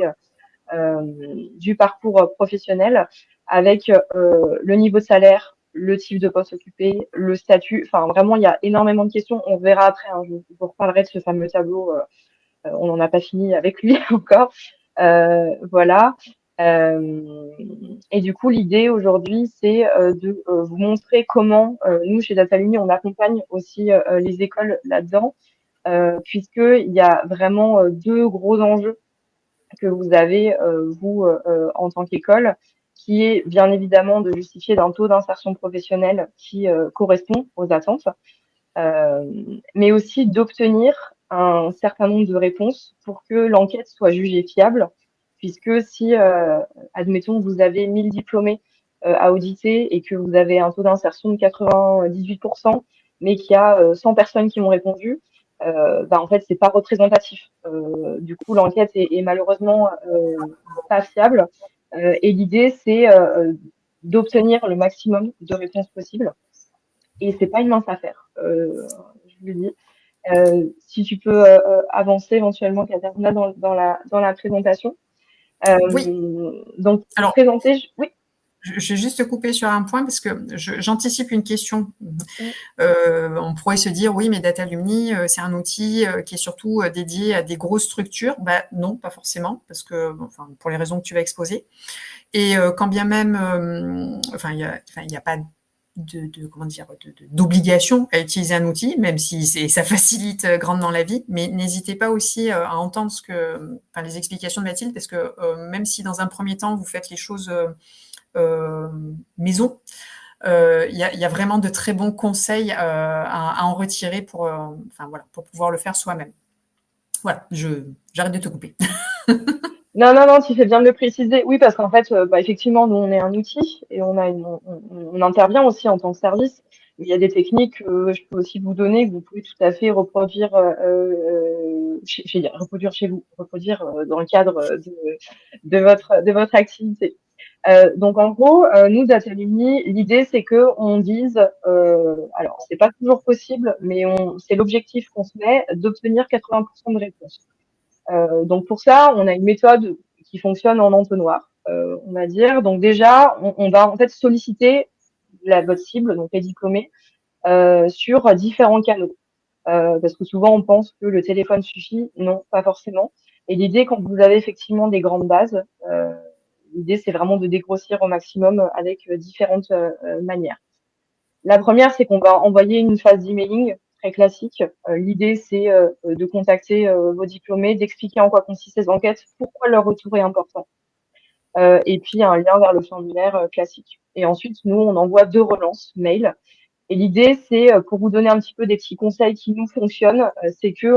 Speaker 2: du parcours professionnel avec le niveau de salaire, le type de poste occupé, le statut. Enfin, vraiment, il y a énormément de questions. On verra après, hein, je vous reparlerai de ce fameux tableau on n'en a pas fini avec lui encore. Voilà. Et du coup, l'idée aujourd'hui, c'est de vous montrer comment nous, chez Dataluni, on accompagne aussi les écoles là-dedans, puisqu'il y a vraiment deux gros enjeux que vous avez, vous, en tant qu'école, qui est bien évidemment de justifier d'un taux d'insertion professionnelle qui correspond aux attentes, mais aussi d'obtenir un certain nombre de réponses pour que l'enquête soit jugée fiable, puisque si, admettons, vous avez 1000 diplômés à auditer et que vous avez un taux d'insertion de 98%, mais qu'il y a 100 personnes qui m'ont répondu, bah, en fait, c'est pas représentatif. Du coup, l'enquête est malheureusement pas fiable. Et l'idée, c'est d'obtenir le maximum de réponses possibles. Et c'est pas une mince affaire, je vous le dis. Si tu peux avancer éventuellement, Katerina, dans la présentation.
Speaker 1: Oui.
Speaker 2: Donc,
Speaker 1: Alors,
Speaker 2: présenter, oui.
Speaker 1: Je vais juste te couper sur un point parce que j'anticipe une question. On pourrait se dire, oui, mais Datalumni, c'est un outil qui est surtout dédié à des grosses structures. Bah, non, pas forcément, parce que, enfin, pour les raisons que tu vas exposer. Et quand bien même, enfin, il y a pas comment dire, d'obligation à utiliser un outil, même si ça facilite grandement la vie. Mais n'hésitez pas aussi à entendre les explications de Mathilde, parce que même si dans un premier temps vous faites les choses maison, il y a vraiment de très bons conseils à en retirer pour pouvoir le faire soi-même. Voilà, j'arrête de te couper.
Speaker 2: Non, non, non, tu fais bien de le préciser. Oui, parce qu'en fait, bah, effectivement, nous, on est un outil et on intervient aussi en tant que service. Il y a des techniques que je peux aussi vous donner, que vous pouvez tout à fait reproduire, reproduire chez vous, reproduire dans le cadre de votre activité. Donc en gros, nous Datalumni, l'idée c'est que on dise, alors c'est pas toujours possible, mais c'est l'objectif qu'on se met d'obtenir 80% de réponses. Donc pour ça, on a une méthode qui fonctionne en entonnoir, on va dire. Donc déjà, on va en fait solliciter votre cible, donc les diplômés, sur différents canaux. Parce que souvent on pense que le téléphone suffit, non, pas forcément. Et l'idée, quand vous avez effectivement des grandes bases, l'idée c'est vraiment de dégrossir au maximum avec différentes manières. La première, c'est qu'on va envoyer une phase d'emailing très classique. L'idée, c'est de contacter vos diplômés, d'expliquer en quoi consistent ces enquêtes, pourquoi leur retour est important, et puis un lien vers le formulaire classique. Et ensuite, nous, on envoie 2 relances mail. Et l'idée, c'est pour vous donner un petit peu des petits conseils qui nous fonctionnent, c'est que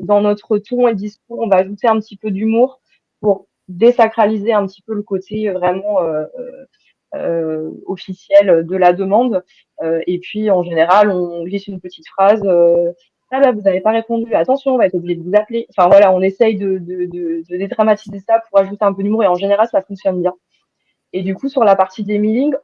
Speaker 2: dans notre ton et discours, on va ajouter un petit peu d'humour pour désacraliser un petit peu le côté vraiment officiel de la demande. Et puis, en général, on glisse une petite phrase. Ah bah, vous n'avez pas répondu. Attention, on va être obligé de vous appeler. Enfin voilà, on essaye de dédramatiser ça pour ajouter un peu d'humour. Et en général, ça fonctionne bien. Et du coup, sur la partie des mailings,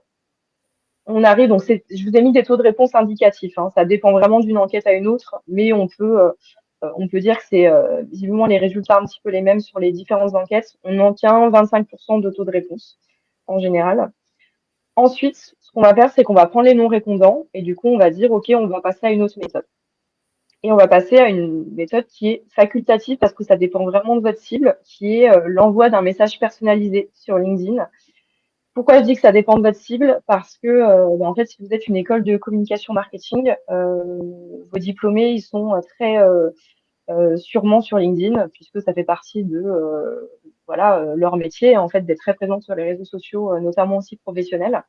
Speaker 2: on arrive. Donc, je vous ai mis des taux de réponse indicatifs. Hein, ça dépend vraiment d'une enquête à une autre, mais on peut dire que c'est visiblement les résultats un petit peu les mêmes sur les différentes enquêtes. On obtient 25% de taux de réponse en général. Ensuite, ce qu'on va faire, c'est qu'on va prendre les non-répondants et du coup, on va dire, OK, on va passer à une autre méthode. Et on va passer à une méthode qui est facultative parce que ça dépend vraiment de votre cible, qui est l'envoi d'un message personnalisé sur LinkedIn. Pourquoi je dis que ça dépend de votre cible? Parce que, en fait, si vous êtes une école de communication marketing, vos diplômés, ils sont très sûrement sur LinkedIn, puisque ça fait partie de voilà, leur métier, en fait, d'être très présente sur les réseaux sociaux, notamment aussi professionnels.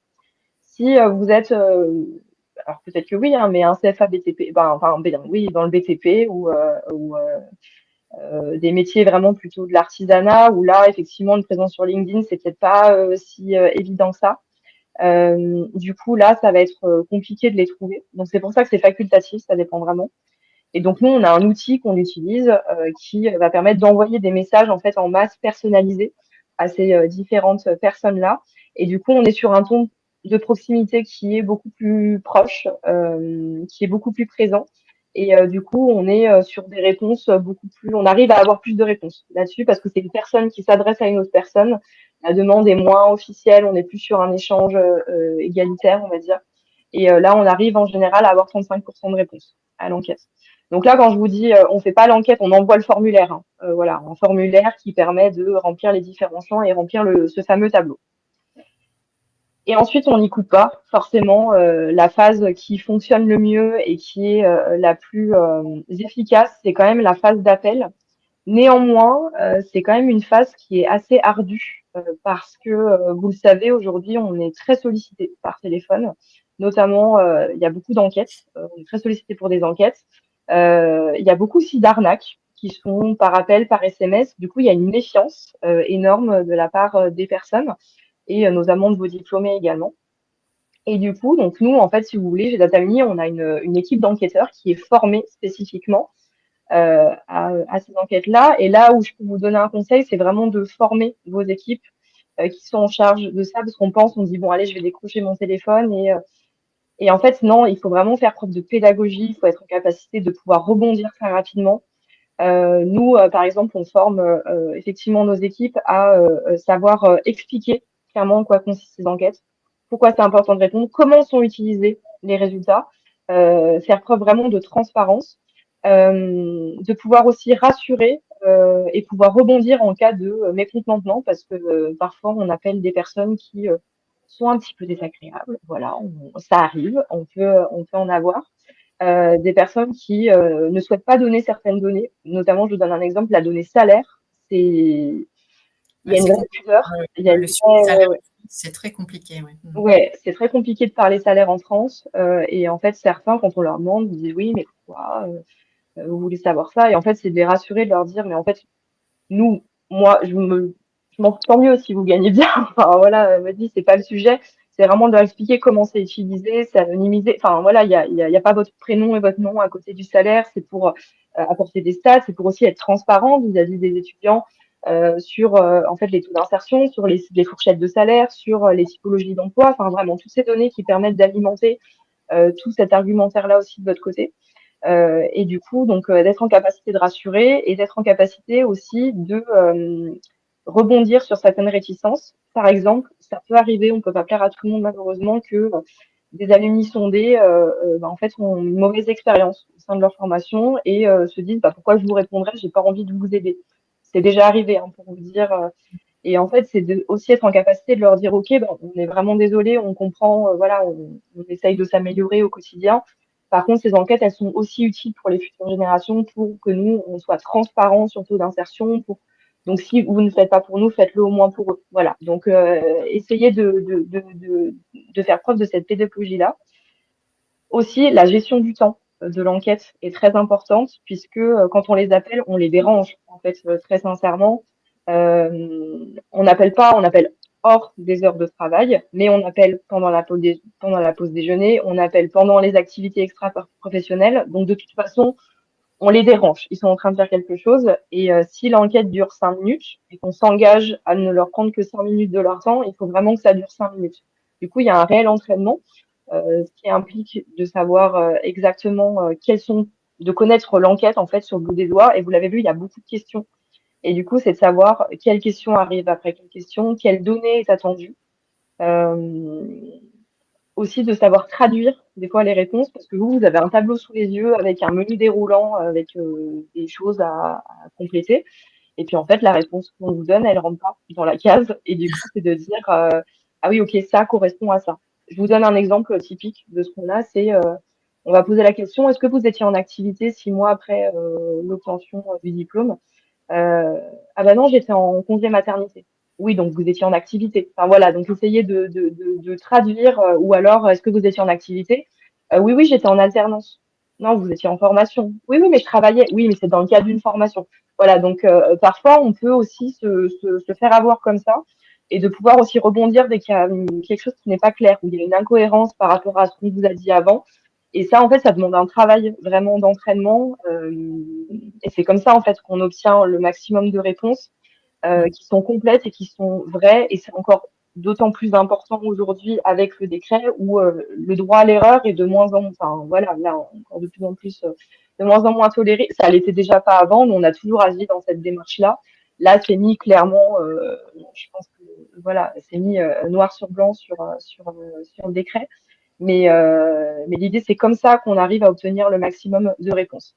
Speaker 2: Si vous êtes, alors peut-être que oui, hein, mais un CFA BTP, ben, enfin, oui, dans le BTP ou des métiers vraiment plutôt de l'artisanat, où là, effectivement, une présence sur LinkedIn, c'est peut-être pas si évident que ça. Du coup, là, ça va être compliqué de les trouver. Donc, c'est pour ça que c'est facultatif, ça dépend vraiment. Et donc, nous, on a un outil qu'on utilise qui va permettre d'envoyer des messages en fait en masse personnalisés à ces différentes personnes-là. Et du coup, on est sur un ton de proximité qui est beaucoup plus proche, qui est beaucoup plus présent. Et du coup, on est sur des réponses beaucoup plus. On arrive à avoir plus de réponses là-dessus parce que c'est une personne qui s'adresse à une autre personne. La demande est moins officielle, on est plus sur un échange égalitaire, on va dire. Et là, on arrive en général à avoir 35% de réponses à l'enquête. Donc là, quand je vous dis, on fait pas l'enquête, on envoie le formulaire. Hein. Voilà, un formulaire qui permet de remplir les différents champs et remplir ce fameux tableau. Et ensuite, on n'écoute pas forcément la phase qui fonctionne le mieux et qui est la plus efficace, c'est quand même la phase d'appel. Néanmoins, c'est quand même une phase qui est assez ardue parce que, vous le savez, aujourd'hui, on est très sollicité par téléphone. Notamment, il y a beaucoup d'enquêtes. On est très sollicité pour des enquêtes. Il y a beaucoup aussi d'arnaques qui se font par appel, par SMS. Du coup, il y a une méfiance énorme de la part des personnes et notamment de vos diplômés également. Et du coup, donc nous, en fait, si vous voulez, chez Datamini, on a une équipe d'enquêteurs qui est formée spécifiquement à ces enquêtes-là. Et là où je peux vous donner un conseil, c'est vraiment de former vos équipes qui sont en charge de ça, parce qu'on pense, on dit, bon, allez, je vais décrocher mon téléphone. Et en fait, non, il faut vraiment faire preuve de pédagogie, il faut être en capacité de pouvoir rebondir très rapidement. Nous, par exemple, on forme effectivement nos équipes à savoir expliquer clairement en quoi consistent ces enquêtes, pourquoi c'est important de répondre, comment sont utilisés les résultats, faire preuve vraiment de transparence, de pouvoir aussi rassurer et pouvoir rebondir en cas de mécontentement, parce que parfois on appelle des personnes qui sont un petit peu désagréables. Voilà, ça arrive, on peut en avoir des personnes qui ne souhaitent pas donner certaines données. Notamment, je vous donne un exemple, la donnée salaire. Il y
Speaker 1: Ouais,
Speaker 2: a une
Speaker 1: c'est
Speaker 2: vraie
Speaker 1: compliqué.
Speaker 2: pudeur. Il y a
Speaker 1: Le
Speaker 2: une
Speaker 1: suivi de
Speaker 2: vraie,
Speaker 1: salaire,
Speaker 2: ouais,
Speaker 1: c'est très compliqué. Ouais.
Speaker 2: ouais, c'est très compliqué de parler salaire en France. Et en fait, certains, quand on leur demande, ils disent oui, mais pourquoi vous voulez savoir ça? Et en fait, c'est de les rassurer, de leur dire, mais en fait, nous, moi, je m'en tant mieux si vous gagnez bien. Enfin, voilà, me dit, c'est pas le sujet. C'est vraiment de leur expliquer comment c'est utilisé, c'est anonymisé. Enfin, voilà, il y a pas votre prénom et votre nom à côté du salaire. C'est pour apporter des stats. C'est pour aussi être transparent vis-à-vis des étudiants sur, en fait, les taux d'insertion, sur les fourchettes de salaire, sur les typologies d'emploi. Enfin, vraiment, toutes ces données qui permettent d'alimenter tout cet argumentaire-là aussi de votre côté. Et du coup, donc, d'être en capacité de rassurer et d'être en capacité aussi de rebondir sur certaines réticences. Par exemple, ça peut arriver, on peut pas plaire à tout le monde malheureusement, que des alumni sondés, en fait, ont une mauvaise expérience au sein de leur formation et se disent, bah, pourquoi je vous répondrais, j'ai pas envie de vous aider. C'est déjà arrivé, hein, pour vous dire. Et en fait, c'est de aussi être en capacité de leur dire, OK, ben, on est vraiment désolé, on comprend, voilà, on essaye de s'améliorer au quotidien. Par contre, ces enquêtes, elles sont aussi utiles pour les futures générations, pour que nous, on soit transparents sur le taux d'insertion. Donc, si vous ne faites pas pour nous, faites-le au moins pour eux. Voilà. Donc, essayez de faire preuve de cette pédagogie-là. Aussi, la gestion du temps de l'enquête est très importante puisque quand on les appelle, on les dérange, en fait, très sincèrement. On n'appelle pas, on appelle hors des heures de travail, mais on appelle pendant la pause déjeuner, on appelle pendant les activités extra-professionnelles. Donc, de toute façon, on les dérange. Ils sont en train de faire quelque chose. Et si l'enquête dure 5 minutes et qu'on s'engage à ne leur prendre que 5 minutes de leur temps, il faut vraiment que ça dure 5 minutes. Du coup, il y a un réel entraînement, ce qui implique de savoir exactement de connaître l'enquête en fait sur le bout des doigts. Et vous l'avez vu, il y a beaucoup de questions. Et du coup, c'est de savoir quelle question arrive après quelle question, quelle donnée est attendue. Euh, Aussi de savoir traduire des fois les réponses parce que vous avez un tableau sous les yeux avec un menu déroulant avec des choses à compléter et puis en fait la réponse qu'on vous donne elle rentre pas dans la case et du coup c'est de dire ah oui ok ça correspond à ça. Je vous donne un exemple typique de ce qu'on a, c'est on va poser la question est-ce que vous étiez en activité 6 mois après l'obtention du diplôme Ah bah non, j'étais en congé maternité. Oui, donc vous étiez en activité. Enfin voilà, donc essayez de traduire, ou alors est-ce que vous étiez en activité? Oui, oui, j'étais en alternance. Non, vous étiez en formation. Oui, oui, mais je travaillais. Oui, mais c'est dans le cadre d'une formation. Voilà, donc parfois on peut aussi se faire avoir comme ça et de pouvoir aussi rebondir dès qu'il y a quelque chose qui n'est pas clair, ou il y a une incohérence par rapport à ce qu'on vous a dit avant. Et ça, en fait, ça demande un travail vraiment d'entraînement. Et c'est comme ça, en fait, qu'on obtient le maximum de réponses qui sont complètes et qui sont vraies. Et c'est encore d'autant plus important aujourd'hui avec le décret où le droit à l'erreur est de moins en moins, enfin voilà, là encore de plus en plus, de moins en moins toléré. Ça l'était déjà pas avant, mais on a toujours agi dans cette démarche-là. Là, c'est mis clairement, je pense que voilà, c'est mis noir sur blanc sur le décret. Mais l'idée, c'est comme ça qu'on arrive à obtenir le maximum de réponses.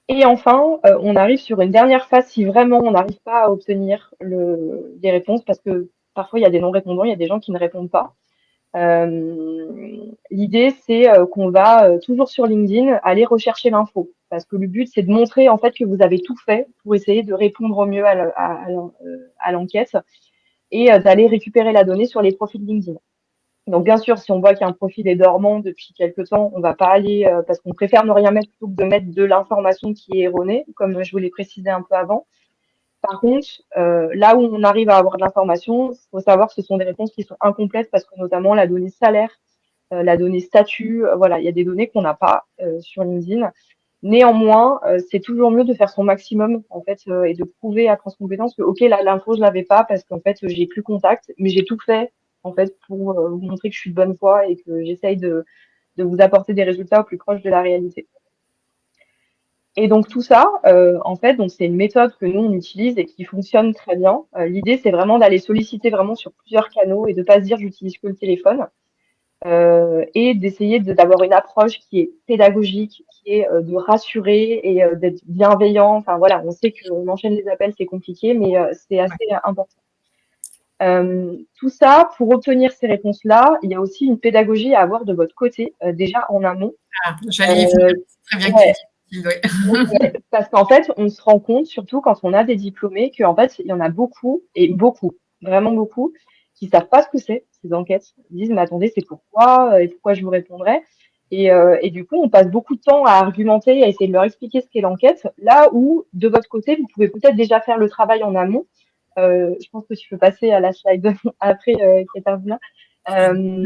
Speaker 2: Et enfin, on arrive sur une dernière phase si vraiment on n'arrive pas à obtenir des réponses, parce que parfois il y a des non-répondants, il y a des gens qui ne répondent pas. L'idée, c'est qu'on va toujours sur LinkedIn aller rechercher l'info, parce que le but, c'est de montrer en fait que vous avez tout fait pour essayer de répondre au mieux à l'enquête et d'aller récupérer la donnée sur les profils LinkedIn. Donc bien sûr, si on voit qu'un profil est dormant depuis quelque temps, on va pas aller parce qu'on préfère ne rien mettre plutôt que de mettre de l'information qui est erronée, comme je vous l'ai précisé un peu avant. Par contre, là où on arrive à avoir de l'information, il faut savoir que ce sont des réponses qui sont incomplètes parce que notamment la donnée salaire, la donnée statut, voilà, il y a des données qu'on n'a pas sur LinkedIn. Néanmoins, c'est toujours mieux de faire son maximum en fait et de prouver à France Compétences que ok là l'info je l'avais pas parce qu'en fait j'ai plus contact, mais j'ai tout fait en fait pour vous montrer que je suis de bonne foi et que j'essaye de vous apporter des résultats au plus proche de la réalité. Et donc tout ça, en fait, donc c'est une méthode que nous on utilise et qui fonctionne très bien. L'idée c'est vraiment d'aller solliciter vraiment sur plusieurs canaux et de pas se dire j'utilise que le téléphone et d'essayer d'avoir une approche qui est pédagogique, qui est de rassurer et d'être bienveillant. Enfin voilà, on sait qu'on enchaîne les appels, c'est compliqué, mais c'est
Speaker 1: Ouais.
Speaker 2: assez important. Tout ça, pour obtenir ces réponses-là, il y a aussi une pédagogie à avoir de votre côté, déjà en amont.
Speaker 1: Ah, j'allais y venir. C'est très bien que tu
Speaker 2: Ouais,
Speaker 1: le dises, ouais.
Speaker 2: ouais, parce qu'en fait, on se rend compte, surtout quand on a des diplômés, qu'en fait, il y en a beaucoup, et beaucoup, vraiment beaucoup, qui savent pas ce que c'est, ces enquêtes. Ils disent, mais attendez, c'est pourquoi, et pourquoi je vous répondrai. Et du coup, on passe beaucoup de temps à argumenter, à essayer de leur expliquer ce qu'est l'enquête, là où, de votre côté, vous pouvez peut-être déjà faire le travail en amont. Je pense que tu peux passer à la slide après, Katarzyna. Euh,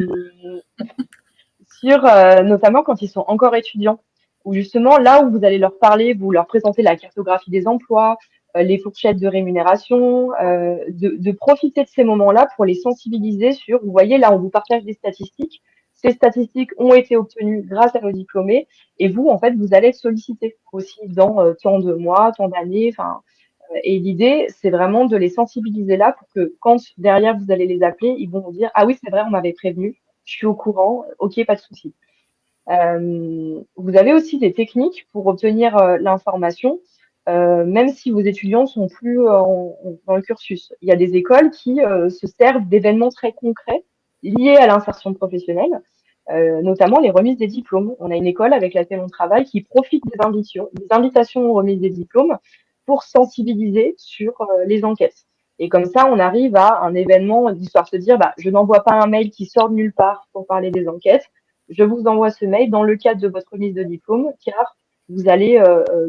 Speaker 2: sur notamment quand ils sont encore étudiants, où justement là où vous allez leur parler, vous leur présentez la cartographie des emplois, les fourchettes de rémunération, de profiter de ces moments-là pour les sensibiliser sur, vous voyez là on vous partage des statistiques, ces statistiques ont été obtenues grâce à nos diplômés, et vous en fait vous allez être sollicité aussi dans tant de mois, tant d'années, enfin et l'idée, c'est vraiment de les sensibiliser là pour que quand derrière vous allez les appeler, ils vont vous dire ah oui c'est vrai on m'avait prévenu, je suis au courant, ok pas de souci. Vous avez aussi des techniques pour obtenir l'information, même si vos étudiants sont plus dans le cursus. Il y a des écoles qui se servent d'événements très concrets liés à l'insertion professionnelle, notamment les remises des diplômes. On a une école avec laquelle on travaille qui profite des invitations aux remises des diplômes pour sensibiliser sur les enquêtes. Et comme ça, on arrive à un événement d'histoire de se dire, bah, je n'envoie pas un mail qui sort de nulle part pour parler des enquêtes. Je vous envoie ce mail dans le cadre de votre remise de diplôme, car vous allez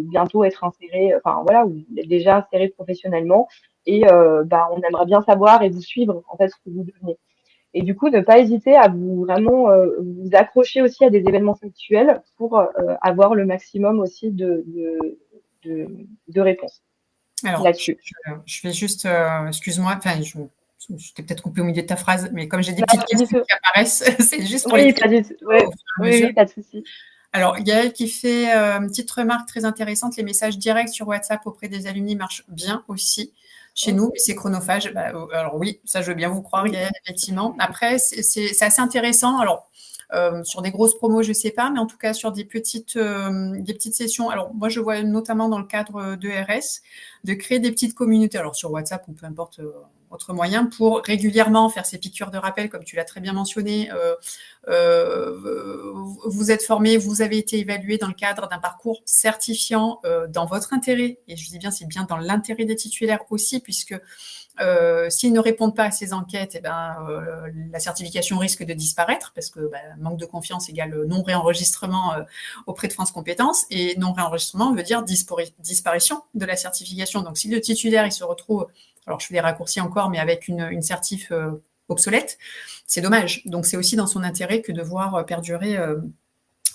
Speaker 2: bientôt être inséré, enfin voilà, vous êtes déjà inséré professionnellement, et bah, on aimerait bien savoir et vous suivre en fait ce que vous devenez. Et du coup, ne pas hésiter à vous vraiment vous accrocher aussi à des événements factuels pour avoir le maximum aussi de réponses
Speaker 1: Alors,
Speaker 2: là-dessus.
Speaker 1: je vais juste, excuse-moi, enfin, je t'ai peut-être coupé au milieu de ta phrase, mais comme j'ai des
Speaker 2: Non,
Speaker 1: petites
Speaker 2: pas du
Speaker 1: questions
Speaker 2: tout.
Speaker 1: qui apparaissent, c'est juste pour les
Speaker 2: Oui,
Speaker 1: traiter
Speaker 2: pas du tout.
Speaker 1: au
Speaker 2: Ouais.
Speaker 1: fur et à
Speaker 2: Oui,
Speaker 1: mesure.
Speaker 2: oui, pas de souci.
Speaker 1: Alors, Gaëlle qui fait une petite remarque très intéressante, les messages directs sur WhatsApp auprès des alumni marchent bien aussi chez nous, mais c'est chronophage. Bah, alors oui, ça je veux bien vous croire,
Speaker 2: Oui.
Speaker 1: Gaëlle, effectivement. Après, c'est assez intéressant. Alors, sur des grosses promos, je ne sais pas, mais en tout cas sur des petites sessions. Alors, moi, je vois notamment dans le cadre de RS, de créer des petites communautés. Alors, sur WhatsApp ou peu importe autre moyen pour régulièrement faire ces piqûres de rappel, comme tu l'as très bien mentionné. Vous êtes formé, vous avez été évalué dans le cadre d'un parcours certifiant dans votre intérêt, et je dis bien, c'est bien dans l'intérêt des titulaires aussi, puisque s'ils ne répondent pas à ces enquêtes, eh ben, la certification risque de disparaître parce que manque de confiance égale non-réenregistrement auprès de France Compétences, et non-réenregistrement veut dire disparition de la certification. Donc si le titulaire il se retrouve, alors je fais des raccourcis encore, mais avec une certif obsolète, c'est dommage. Donc c'est aussi dans son intérêt que de voir perdurer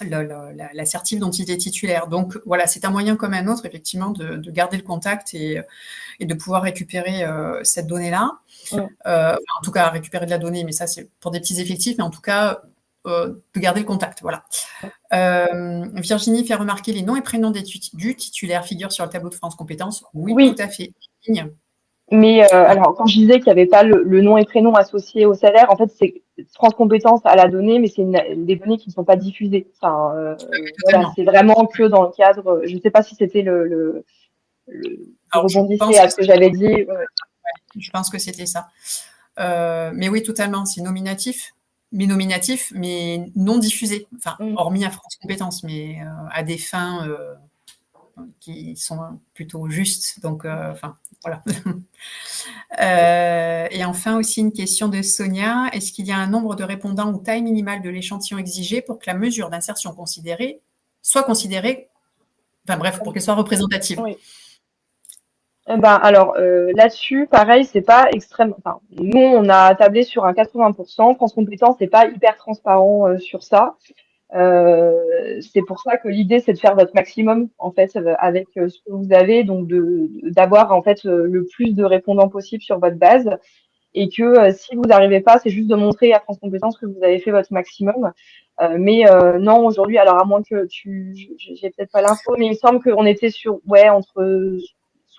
Speaker 1: la certif dont il est titulaire. Donc voilà, c'est un moyen comme un autre, effectivement, de garder le contact et de pouvoir récupérer cette donnée-là. En tout cas, récupérer de la donnée, mais ça, c'est pour des petits effectifs, mais en tout cas, de garder le contact. Voilà. Virginie fait remarquer les noms et prénoms du titulaire figurent sur le tableau de France Compétences. Oui, tout à fait.
Speaker 2: Mais alors, quand je disais qu'il n'y avait pas le nom et prénom associé au salaire, en fait, c'est France Compétences à la donnée, mais c'est des données qui ne sont pas diffusées. Enfin, voilà, c'est vraiment que dans le cadre. Je ne sais pas si c'était le rebondissait à ce que j'avais dit. Ouais.
Speaker 1: Je pense que c'était ça. Mais oui, totalement. C'est nominatif, mais non diffusé. Enfin, hormis à France Compétences, mais à des fins qui sont plutôt justes. Donc, enfin, voilà. Et enfin, aussi une question de Sonia. Est-ce qu'il y a un nombre de répondants ou taille minimale de l'échantillon exigé pour que la mesure d'insertion soit considérée, enfin bref, pour qu'elle soit représentative?
Speaker 2: Oui. Alors là-dessus, pareil, c'est pas extrême. Enfin, nous, on a tablé sur un 80%. France Compétences, c'est pas hyper transparent sur ça. C'est pour ça que l'idée, c'est de faire votre maximum en fait avec ce que vous avez, donc d'avoir en fait le plus de répondants possible sur votre base, et que si vous n'arrivez pas, c'est juste de montrer à France Compétences que vous avez fait votre maximum. Mais non, aujourd'hui, alors à moins que j'ai peut-être pas l'info, mais il me semble qu'on était sur entre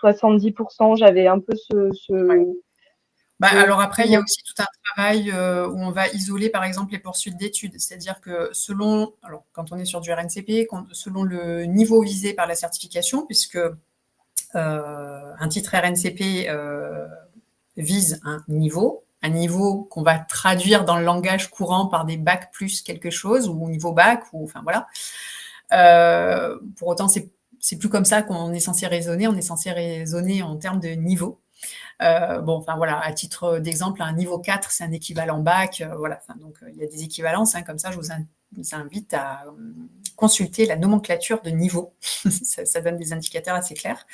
Speaker 2: 70%. J'avais un peu
Speaker 1: Ouais. Alors après, il y a aussi tout un travail où on va isoler, par exemple, les poursuites d'études. C'est-à-dire que quand on est sur du RNCP, selon le niveau visé par la certification, puisque un titre RNCP vise un niveau qu'on va traduire dans le langage courant par des bac plus quelque chose, ou niveau bac, ou enfin voilà. Pour autant, c'est plus comme ça qu'on est censé raisonner. On est censé raisonner en termes de niveau. Voilà, à titre d'exemple, un niveau 4, c'est un équivalent bac. Voilà, donc il y a des équivalences. Comme ça, je vous invite à consulter la nomenclature de niveau. ça donne des indicateurs assez clairs.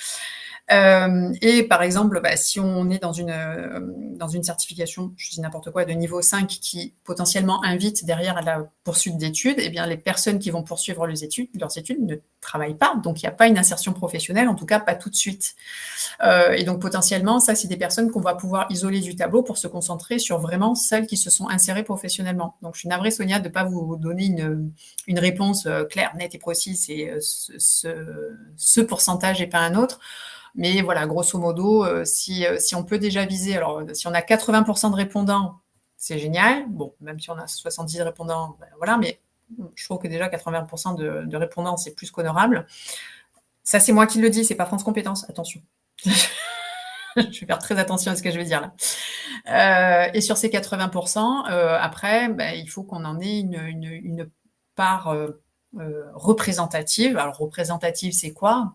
Speaker 1: Et par exemple, si on est dans une certification, je dis n'importe quoi, de niveau 5 qui potentiellement invite derrière à la poursuite d'études, eh bien les personnes qui vont poursuivre leurs études ne travaillent pas, donc il n'y a pas une insertion professionnelle, en tout cas pas tout de suite. Et donc potentiellement, ça c'est des personnes qu'on va pouvoir isoler du tableau pour se concentrer sur vraiment celles qui se sont insérées professionnellement. Donc je suis navrée, Sonia, de ne pas vous donner une réponse claire, nette et précise, c'est ce pourcentage et pas un autre. Mais voilà, grosso modo, si on peut déjà viser, alors si on a 80% de répondants, c'est génial. Bon, même si on a 70 répondants, voilà, mais je trouve que déjà 80% de répondants, c'est plus qu'honorable. Ça, c'est moi qui le dis, c'est pas France Compétences, attention. Je vais faire très attention à ce que je vais dire là. Et sur ces 80%, après, il faut qu'on en ait une part représentative. Alors, représentative, c'est quoi ?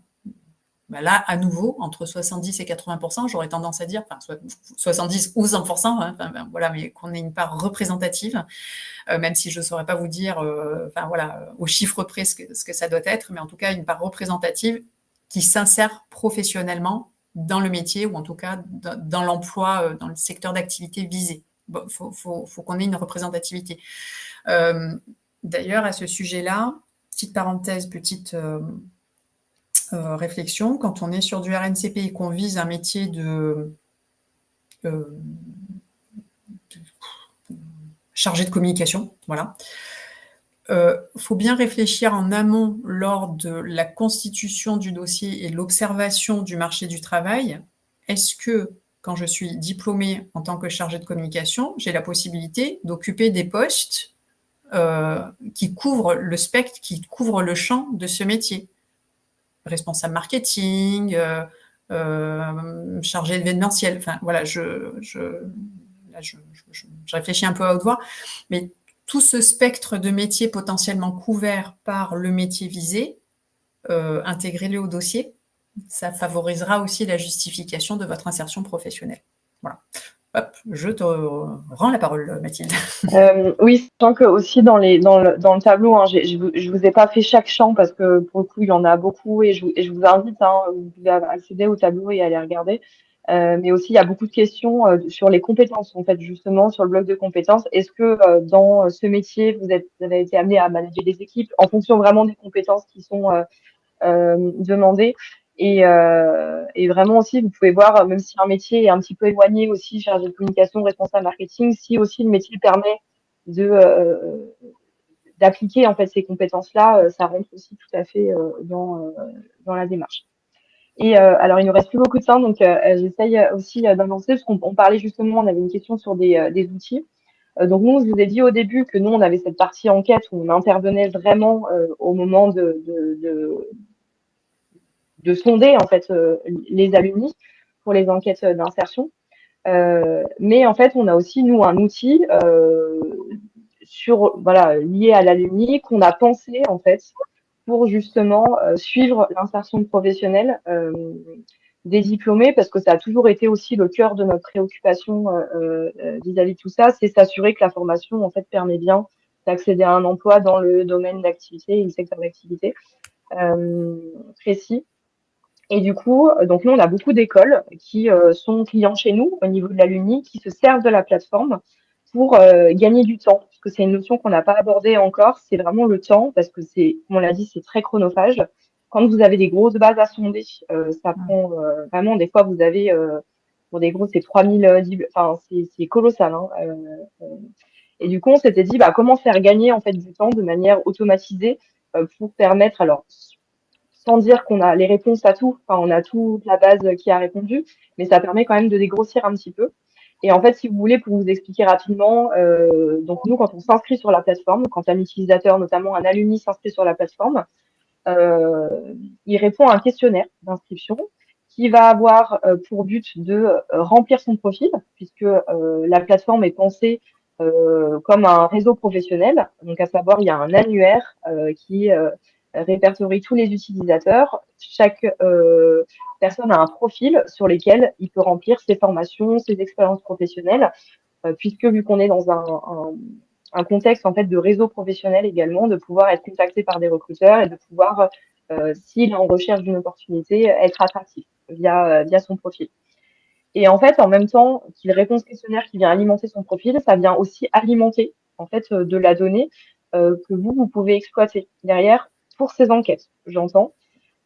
Speaker 1: Là, à nouveau, entre 70 et 80%, j'aurais tendance à dire, 70 ou 100%, voilà, mais qu'on ait une part représentative, même si je ne saurais pas vous dire, au chiffre près ce que ça doit être, mais en tout cas, une part représentative qui s'insère professionnellement dans le métier, ou en tout cas dans l'emploi, dans le secteur d'activité visé. Faut qu'on ait une représentativité. D'ailleurs, à ce sujet-là, petite parenthèse, petite réflexion, quand on est sur du RNCP et qu'on vise un métier de chargé de communication, voilà. Faut bien réfléchir en amont lors de la constitution du dossier et l'observation du marché du travail. Est-ce que, quand je suis diplômée en tant que chargée de communication, j'ai la possibilité d'occuper des postes qui couvrent le spectre, qui couvrent le champ de ce métier ? Responsable marketing, chargé d'événementiel. Enfin, voilà, là, je réfléchis un peu à haute voix, mais tout ce spectre de métiers potentiellement couverts par le métier visé, intégrez-le au dossier. Ça favorisera aussi la justification de votre insertion professionnelle. Voilà. Hop, je te rends la parole, Mathilde.
Speaker 2: Oui, sachant que aussi dans le tableau, hein, je vous ai pas fait chaque champ parce que pour le coup, il y en a beaucoup et je vous invite, hein, vous pouvez accéder au tableau et aller regarder. Mais aussi, il y a beaucoup de questions sur les compétences, en fait, justement, sur le bloc de compétences. Est-ce que dans ce métier, vous avez été amené à manager des équipes en fonction vraiment des compétences qui sont demandées? Et vraiment aussi, vous pouvez voir, même si un métier est un petit peu éloigné aussi, chargé de communication, responsable marketing, si aussi le métier permet de d'appliquer en fait ces compétences-là, ça rentre aussi tout à fait dans la démarche. Et alors, il nous reste plus beaucoup de temps, donc j'essaye aussi d'avancer, parce qu'on parlait justement, on avait une question sur des outils. Donc nous, je vous ai dit au début que nous, on avait cette partie enquête où on intervenait vraiment au moment de sonder en fait les alumni pour les enquêtes d'insertion. Mais en fait, on a aussi nous un outil lié à l'alumni qu'on a pensé en fait pour justement suivre l'insertion professionnelle des diplômés, parce que ça a toujours été aussi le cœur de notre préoccupation vis-à-vis de tout ça, c'est s'assurer que la formation en fait permet bien d'accéder à un emploi dans le domaine d'activité et le secteur d'activité précis. Et du coup, donc nous, on a beaucoup d'écoles qui sont clients chez nous au niveau de l'alumni, qui se servent de la plateforme pour gagner du temps, parce que c'est une notion qu'on n'a pas abordée encore, c'est vraiment le temps, parce que c'est, comme on l'a dit, c'est très chronophage. Quand vous avez des grosses bases à sonder, ça prend vraiment, des fois, vous avez, pour des gros, c'est 3000, enfin, c'est colossal, hein, et du coup, on s'était dit, bah, comment faire gagner en fait du temps de manière automatisée pour permettre, alors sans dire qu'on a les réponses à tout, enfin on a toute la base qui a répondu, mais ça permet quand même de dégrossir un petit peu. Et en fait, si vous voulez, pour vous expliquer rapidement, donc nous, quand on s'inscrit sur la plateforme, quand un utilisateur, notamment un alumni, s'inscrit sur la plateforme, il répond à un questionnaire d'inscription qui va avoir pour but de remplir son profil, puisque la plateforme est pensée comme un réseau professionnel. Donc, à savoir, il y a un annuaire qui répertorie tous les utilisateurs. Chaque personne a un profil sur lequel il peut remplir ses formations, ses expériences professionnelles, puisque vu qu'on est dans un contexte en fait de réseau professionnel également, de pouvoir être contacté par des recruteurs et de pouvoir, s'il est en recherche d'une opportunité, être attractif via son profil. Et en fait, en même temps qu'il répond ce questionnaire qui vient alimenter son profil, ça vient aussi alimenter en fait de la donnée que vous pouvez exploiter derrière pour ces enquêtes, j'entends,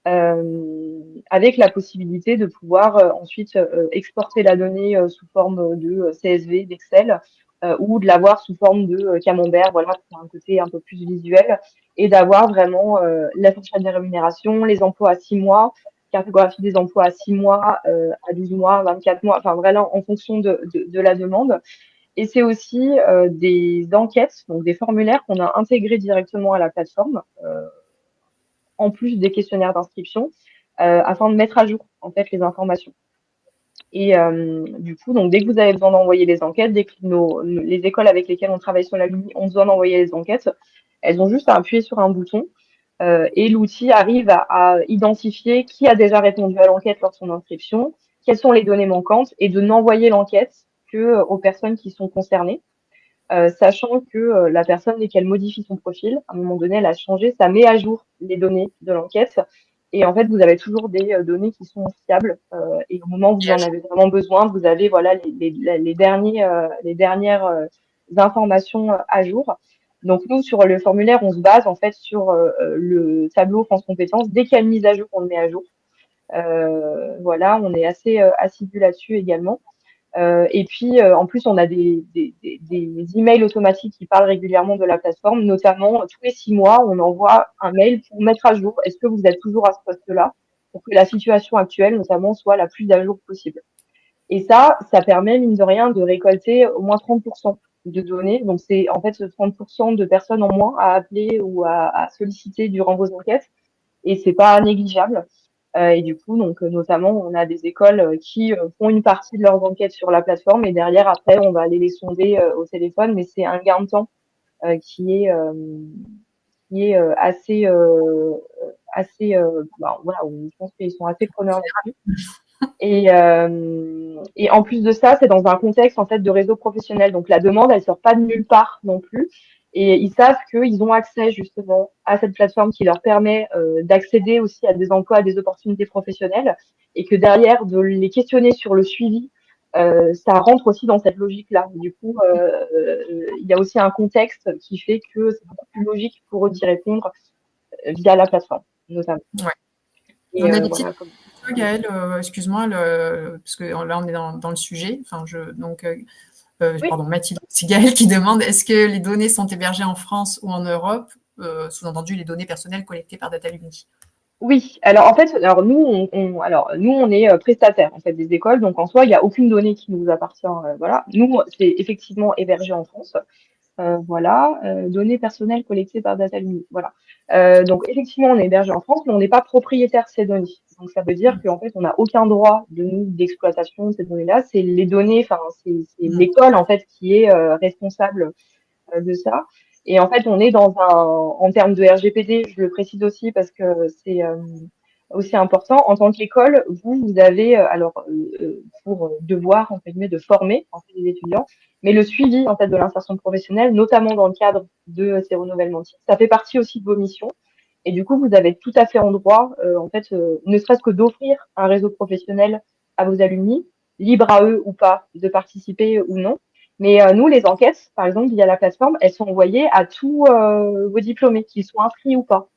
Speaker 2: avec la possibilité de pouvoir ensuite exporter la donnée sous forme de CSV, d'Excel, ou de l'avoir sous forme de camembert, voilà, pour un côté un peu plus visuel, et d'avoir vraiment la fourchette des rémunérations, les emplois à 6 mois, cartographie des emplois à 6 mois, à 12 mois, 24 mois, enfin vraiment en fonction de la demande. Et c'est aussi des enquêtes, donc des formulaires qu'on a intégrés directement à la plateforme, en plus des questionnaires d'inscription, afin de mettre à jour en fait les informations. Et du coup, donc dès que vous avez besoin d'envoyer les enquêtes, dès que les écoles avec lesquelles on travaille sur la ligne ont besoin d'envoyer les enquêtes, elles ont juste à appuyer sur un bouton et l'outil arrive à identifier qui a déjà répondu à l'enquête lors de son inscription, quelles sont les données manquantes et de n'envoyer l'enquête que aux personnes qui sont concernées. Sachant que la personne, dès qu'elle modifie son profil, à un moment donné, elle a changé, ça met à jour les données de l'enquête. Et en fait, vous avez toujours des données qui sont fiables. Et au moment où vous en avez vraiment besoin, vous avez voilà les dernières informations à jour. Donc nous, sur le formulaire, on se base en fait sur le tableau France Compétences. Dès qu'il y a une mise à jour, on le met à jour. Voilà, on est assez assidu là-dessus également. Et puis, en plus, on a des emails automatiques qui parlent régulièrement de la plateforme, notamment tous les 6 mois, on envoie un mail pour mettre à jour. Est-ce que vous êtes toujours à ce poste-là pour que la situation actuelle, notamment, soit la plus à jour possible. Et ça permet, mine de rien, de récolter au moins 30% de données. Donc, c'est en fait 30% de personnes en moins à appeler ou à solliciter durant vos enquêtes. Et c'est pas négligeable. Et du coup, donc notamment, on a des écoles qui font une partie de leurs enquêtes sur la plateforme et derrière, après, on va aller les sonder au téléphone, mais c'est un gain de temps qui est voilà, je pense qu'ils sont assez preneurs là-dessus. Et en plus de ça, c'est dans un contexte en fait de réseau professionnel. Donc la demande, elle sort pas de nulle part non plus. Et ils savent qu'ils ont accès justement à cette plateforme qui leur permet d'accéder aussi à des emplois, à des opportunités professionnelles, et que derrière de les questionner sur le suivi, ça rentre aussi dans cette logique-là. Du coup, il y a aussi un contexte qui fait que c'est beaucoup plus logique pour eux d'y répondre via la plateforme, notamment.
Speaker 1: Ouais.
Speaker 2: Et
Speaker 1: On a des petites
Speaker 2: voilà.
Speaker 1: questions, Gaëlle, excuse-moi, parce que là on est dans le sujet. Enfin,
Speaker 2: Oui.
Speaker 1: pardon, Mathilde, c'est Gaëlle qui demande est-ce que les données sont hébergées en France ou en Europe, sous-entendu les données personnelles collectées par Datalumni.
Speaker 2: Oui, alors en fait, nous on est prestataire en fait des écoles, donc en soi il n'y a aucune donnée qui nous appartient, voilà. Nous c'est effectivement hébergé en France, voilà, données personnelles collectées par Datalumi, voilà. Donc effectivement on est hébergé en France, mais on n'est pas propriétaire de ces données. Donc ça veut dire qu'en fait on n'a aucun droit de nous d'exploitation de ces données-là. C'est les données, enfin c'est l'école en fait qui est responsable de ça. Et en fait, on est en termes de RGPD, je le précise aussi parce que c'est aussi important. En tant qu'école, vous avez pour devoir entre guillemets de former en fait, les étudiants, mais le suivi en fait de l'insertion professionnelle, notamment dans le cadre de ces renouvellements, ça fait partie aussi de vos missions. Et du coup, vous avez tout à fait en droit, ne serait-ce que d'offrir un réseau professionnel à vos alumni, libre à eux ou pas de participer ou non. Mais nous, les enquêtes, par exemple, via la plateforme, elles sont envoyées à tous vos diplômés, qu'ils soient inscrits ou pas,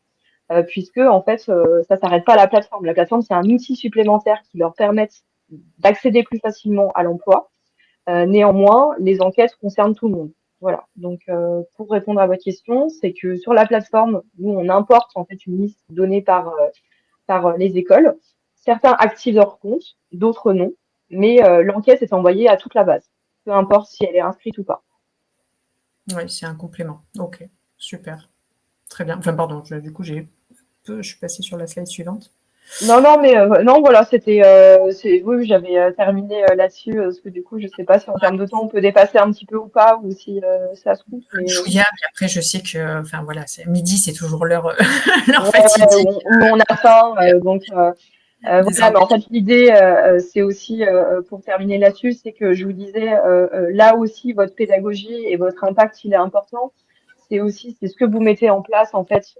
Speaker 2: puisque en fait, ça s'arrête pas à la plateforme. La plateforme, c'est un outil supplémentaire qui leur permet d'accéder plus facilement à l'emploi. Néanmoins, les enquêtes concernent tout le monde. Voilà. Donc, pour répondre à votre question, c'est que sur la plateforme, nous, on importe en fait une liste donnée par les écoles. Certains activent leur compte, d'autres non. Mais l'enquête est envoyée à toute la base, peu importe si elle est inscrite ou pas.
Speaker 1: Oui, c'est un complément. Ok, super. Très bien. Enfin, pardon, du coup, je suis passée sur la slide suivante.
Speaker 2: Non, non, mais non, voilà, oui, j'avais terminé là-dessus, parce que du coup, je sais pas si en termes de temps on peut dépasser un petit peu ou pas, ou si ça se coupe, mais
Speaker 1: Chouïa, mais après, je sais que, enfin voilà, midi, c'est toujours l'heure, l'heure
Speaker 2: ouais,
Speaker 1: fatidique
Speaker 2: où on a faim, donc
Speaker 1: des
Speaker 2: voilà. Mais en
Speaker 1: enquêtes.
Speaker 2: fait, l'idée, c'est aussi pour terminer là-dessus, c'est que je vous disais, là aussi, votre pédagogie et votre impact, il est important. C'est ce que vous mettez en place en fait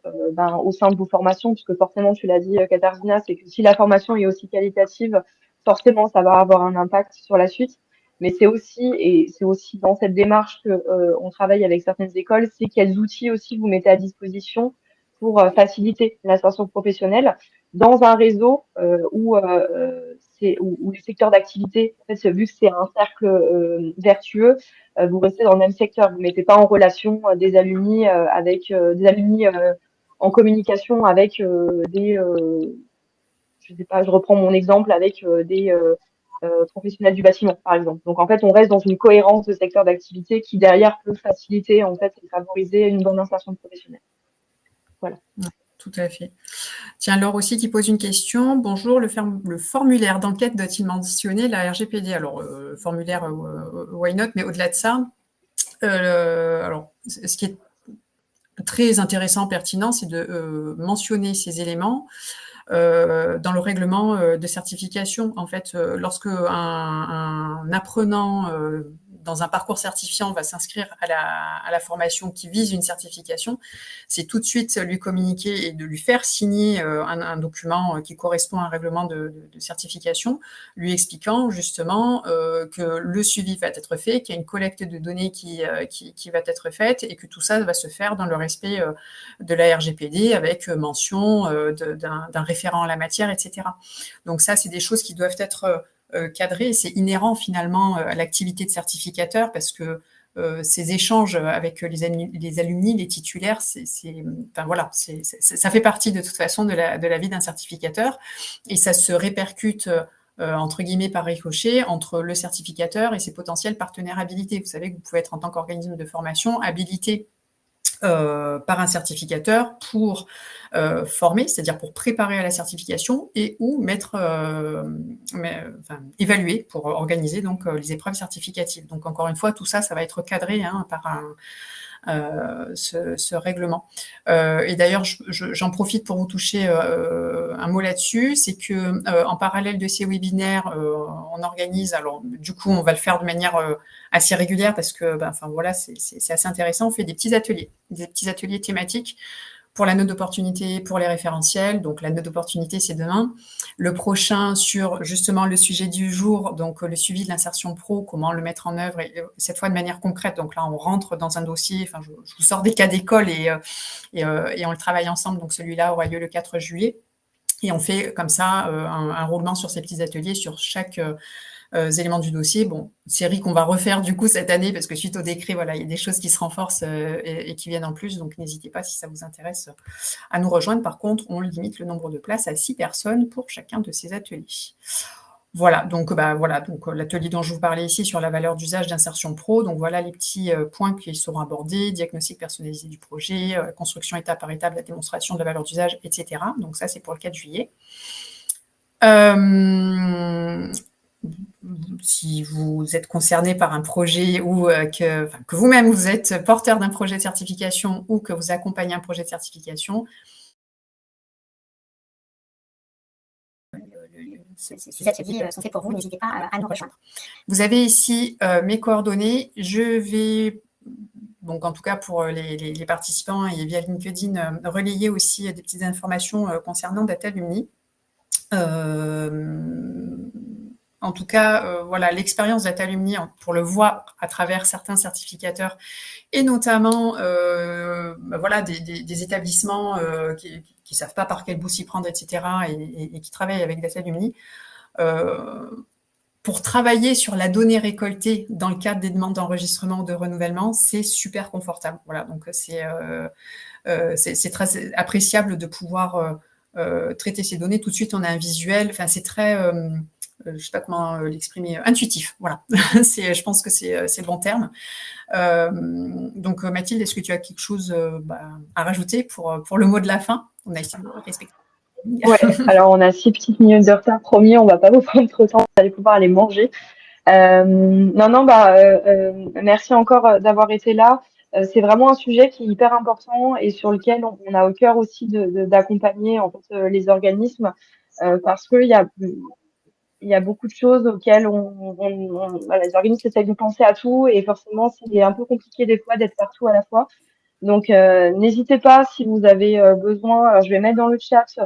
Speaker 2: au sein de vos formations, puisque forcément tu l'as dit Katarzyna, c'est que si la formation est aussi qualitative, forcément ça va avoir un impact sur la suite. Mais c'est aussi dans cette démarche que on travaille avec certaines écoles, c'est quels outils aussi vous mettez à disposition pour faciliter l'insertion professionnelle dans un réseau où les secteurs d'activité, en fait, vu que c'est un cercle vertueux, vous restez dans le même secteur. Vous mettez pas en relation des alumni en communication avec je sais pas, je reprends mon exemple avec des professionnels du bâtiment, par exemple. Donc en fait, on reste dans une cohérence de secteur d'activité qui derrière peut faciliter en fait et favoriser une bonne insertion professionnelle. Voilà.
Speaker 1: Ouais, tout à fait. Tiens, Laure aussi qui pose une question. Bonjour, le formulaire d'enquête doit-il mentionner la RGPD? Alors, formulaire, why not, mais au-delà de ça, alors, ce qui est très intéressant, pertinent, c'est de mentionner ces éléments dans le règlement de certification. En fait, lorsque un apprenant dans un parcours certifiant va s'inscrire à la formation qui vise une certification, c'est tout de suite lui communiquer et de lui faire signer un document qui correspond à un règlement de certification, lui expliquant justement que le suivi va être fait, qu'il y a une collecte de données qui va être faite et que tout ça va se faire dans le respect de la RGPD avec mention d'un référent en la matière, etc. Donc ça, c'est des choses qui doivent être cadrées et c'est inhérent finalement à l'activité de certificateur parce que ces échanges avec les alumni, les titulaires, enfin voilà, ça fait partie de toute façon de la vie d'un certificateur et ça se répercute entre guillemets par ricochet entre le certificateur et ses potentiels partenaires habilités. Vous savez que vous pouvez être en tant qu'organisme de formation habilité par un certificateur pour former, c'est-à-dire pour préparer à la certification et ou évaluer pour organiser donc les épreuves certificatives. Donc encore une fois, tout ça, ça va être cadré par ce règlement. Et d'ailleurs, j'en profite pour vous toucher un mot là-dessus, c'est que en parallèle de ces webinaires, on organise, alors du coup, on va le faire de manière assez régulière parce que, voilà, c'est assez intéressant. On fait des petits ateliers thématiques pour la note d'opportunité, pour les référentiels. Donc, la note d'opportunité, c'est demain. Le prochain sur justement le sujet du jour, donc le suivi de l'insertion pro, comment le mettre en œuvre, et cette fois de manière concrète. Donc là, on rentre dans un dossier, je vous sors des cas d'école et on le travaille ensemble. Donc, celui-là aura lieu le 4 juillet. Et on fait comme ça un roulement sur ces petits ateliers, sur chaque éléments du dossier. Bon, série qu'on va refaire du coup cette année parce que suite au décret, voilà, il y a des choses qui se renforcent et qui viennent en plus. Donc, n'hésitez pas si ça vous intéresse à nous rejoindre. Par contre, on limite le nombre de places à 6 personnes pour chacun de ces ateliers. Voilà, donc l'atelier dont je vous parlais ici sur la valeur d'usage d'insertion pro. Donc voilà les petits points qui seront abordés, diagnostic personnalisé du projet, construction étape par étape, la démonstration de la valeur d'usage, etc. Donc ça, c'est pour le 4 juillet. Si vous êtes concerné par un projet ou que vous-même vous êtes porteur d'un projet de certification ou que vous accompagnez un projet de certification,
Speaker 3: ces ateliers sont faits pour vous, n'hésitez pas à nous rejoindre.
Speaker 1: Vous avez ici mes coordonnées. Je vais, donc en tout cas pour les participants et via LinkedIn, relayer aussi des petites informations concernant Datalumni. En tout cas, voilà, l'expérience Datalumni, pour le voir à travers certains certificateurs, et notamment voilà, des établissements qui ne savent pas par quel bout s'y prendre, etc., et qui travaillent avec Datalumni, pour travailler sur la donnée récoltée dans le cadre des demandes d'enregistrement ou de renouvellement, c'est super confortable. Voilà, donc c'est très appréciable de pouvoir traiter ces données. Tout de suite, on a un visuel. Enfin, c'est très je ne sais pas comment l'exprimer, intuitif. Voilà, je pense que c'est le bon terme. Donc, Mathilde, est-ce que tu as quelque chose à rajouter pour le mot de la fin? On a essayé de respecter.
Speaker 2: Ouais, alors on a 6 petites minutes de retard, promis, on va pas vous prendre trop de temps, vous allez pouvoir aller manger. Merci encore d'avoir été là. C'est vraiment un sujet qui est hyper important et sur lequel on a au cœur aussi d'accompagner en fait les organismes parce qu'il y a beaucoup de choses auxquelles voilà, les organismes essayent de penser à tout et forcément c'est un peu compliqué des fois d'être partout à la fois. Donc n'hésitez pas si vous avez besoin. Alors, je vais mettre dans le chat si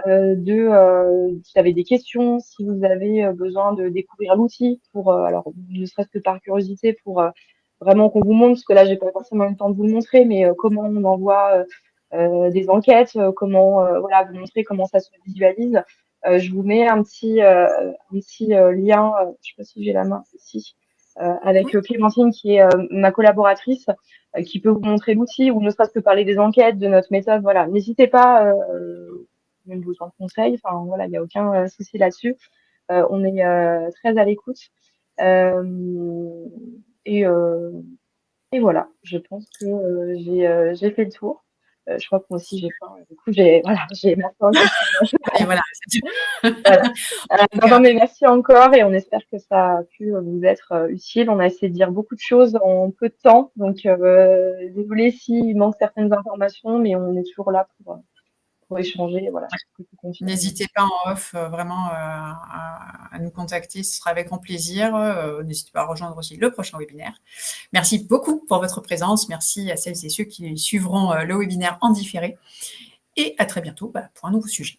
Speaker 2: vous avez des questions, si vous avez besoin de découvrir l'outil pour alors ne serait-ce que par curiosité pour vraiment qu'on vous montre, parce que là j'ai pas forcément eu le temps de vous le montrer, mais comment on envoie des enquêtes, comment voilà vous montrer comment ça se visualise. Je vous mets un petit lien, je sais pas si j'ai la main ici, avec Clémentine qui est ma collaboratrice, qui peut vous montrer l'outil ou ne serait-ce que parler des enquêtes, de notre méthode. Voilà, n'hésitez pas. Même besoin de conseils. Enfin, voilà, il n'y a aucun souci là-dessus. On est très à l'écoute. Et voilà, je pense que j'ai fait le tour. Je crois que moi aussi j'ai faim. Du coup, j'ai ma faim.
Speaker 1: Et voilà.
Speaker 2: Non, mais merci encore et on espère que ça a pu vous être utile. On a essayé de dire beaucoup de choses en peu de temps. Donc, désolé s'il manque certaines informations, mais on est toujours là pour échanger. Voilà.
Speaker 1: N'hésitez pas en off vraiment à nous contacter, ce sera avec grand plaisir. N'hésitez pas à rejoindre aussi le prochain webinaire. Merci beaucoup pour votre présence. Merci à celles et ceux qui suivront le webinaire en différé. Et à très bientôt pour un nouveau sujet.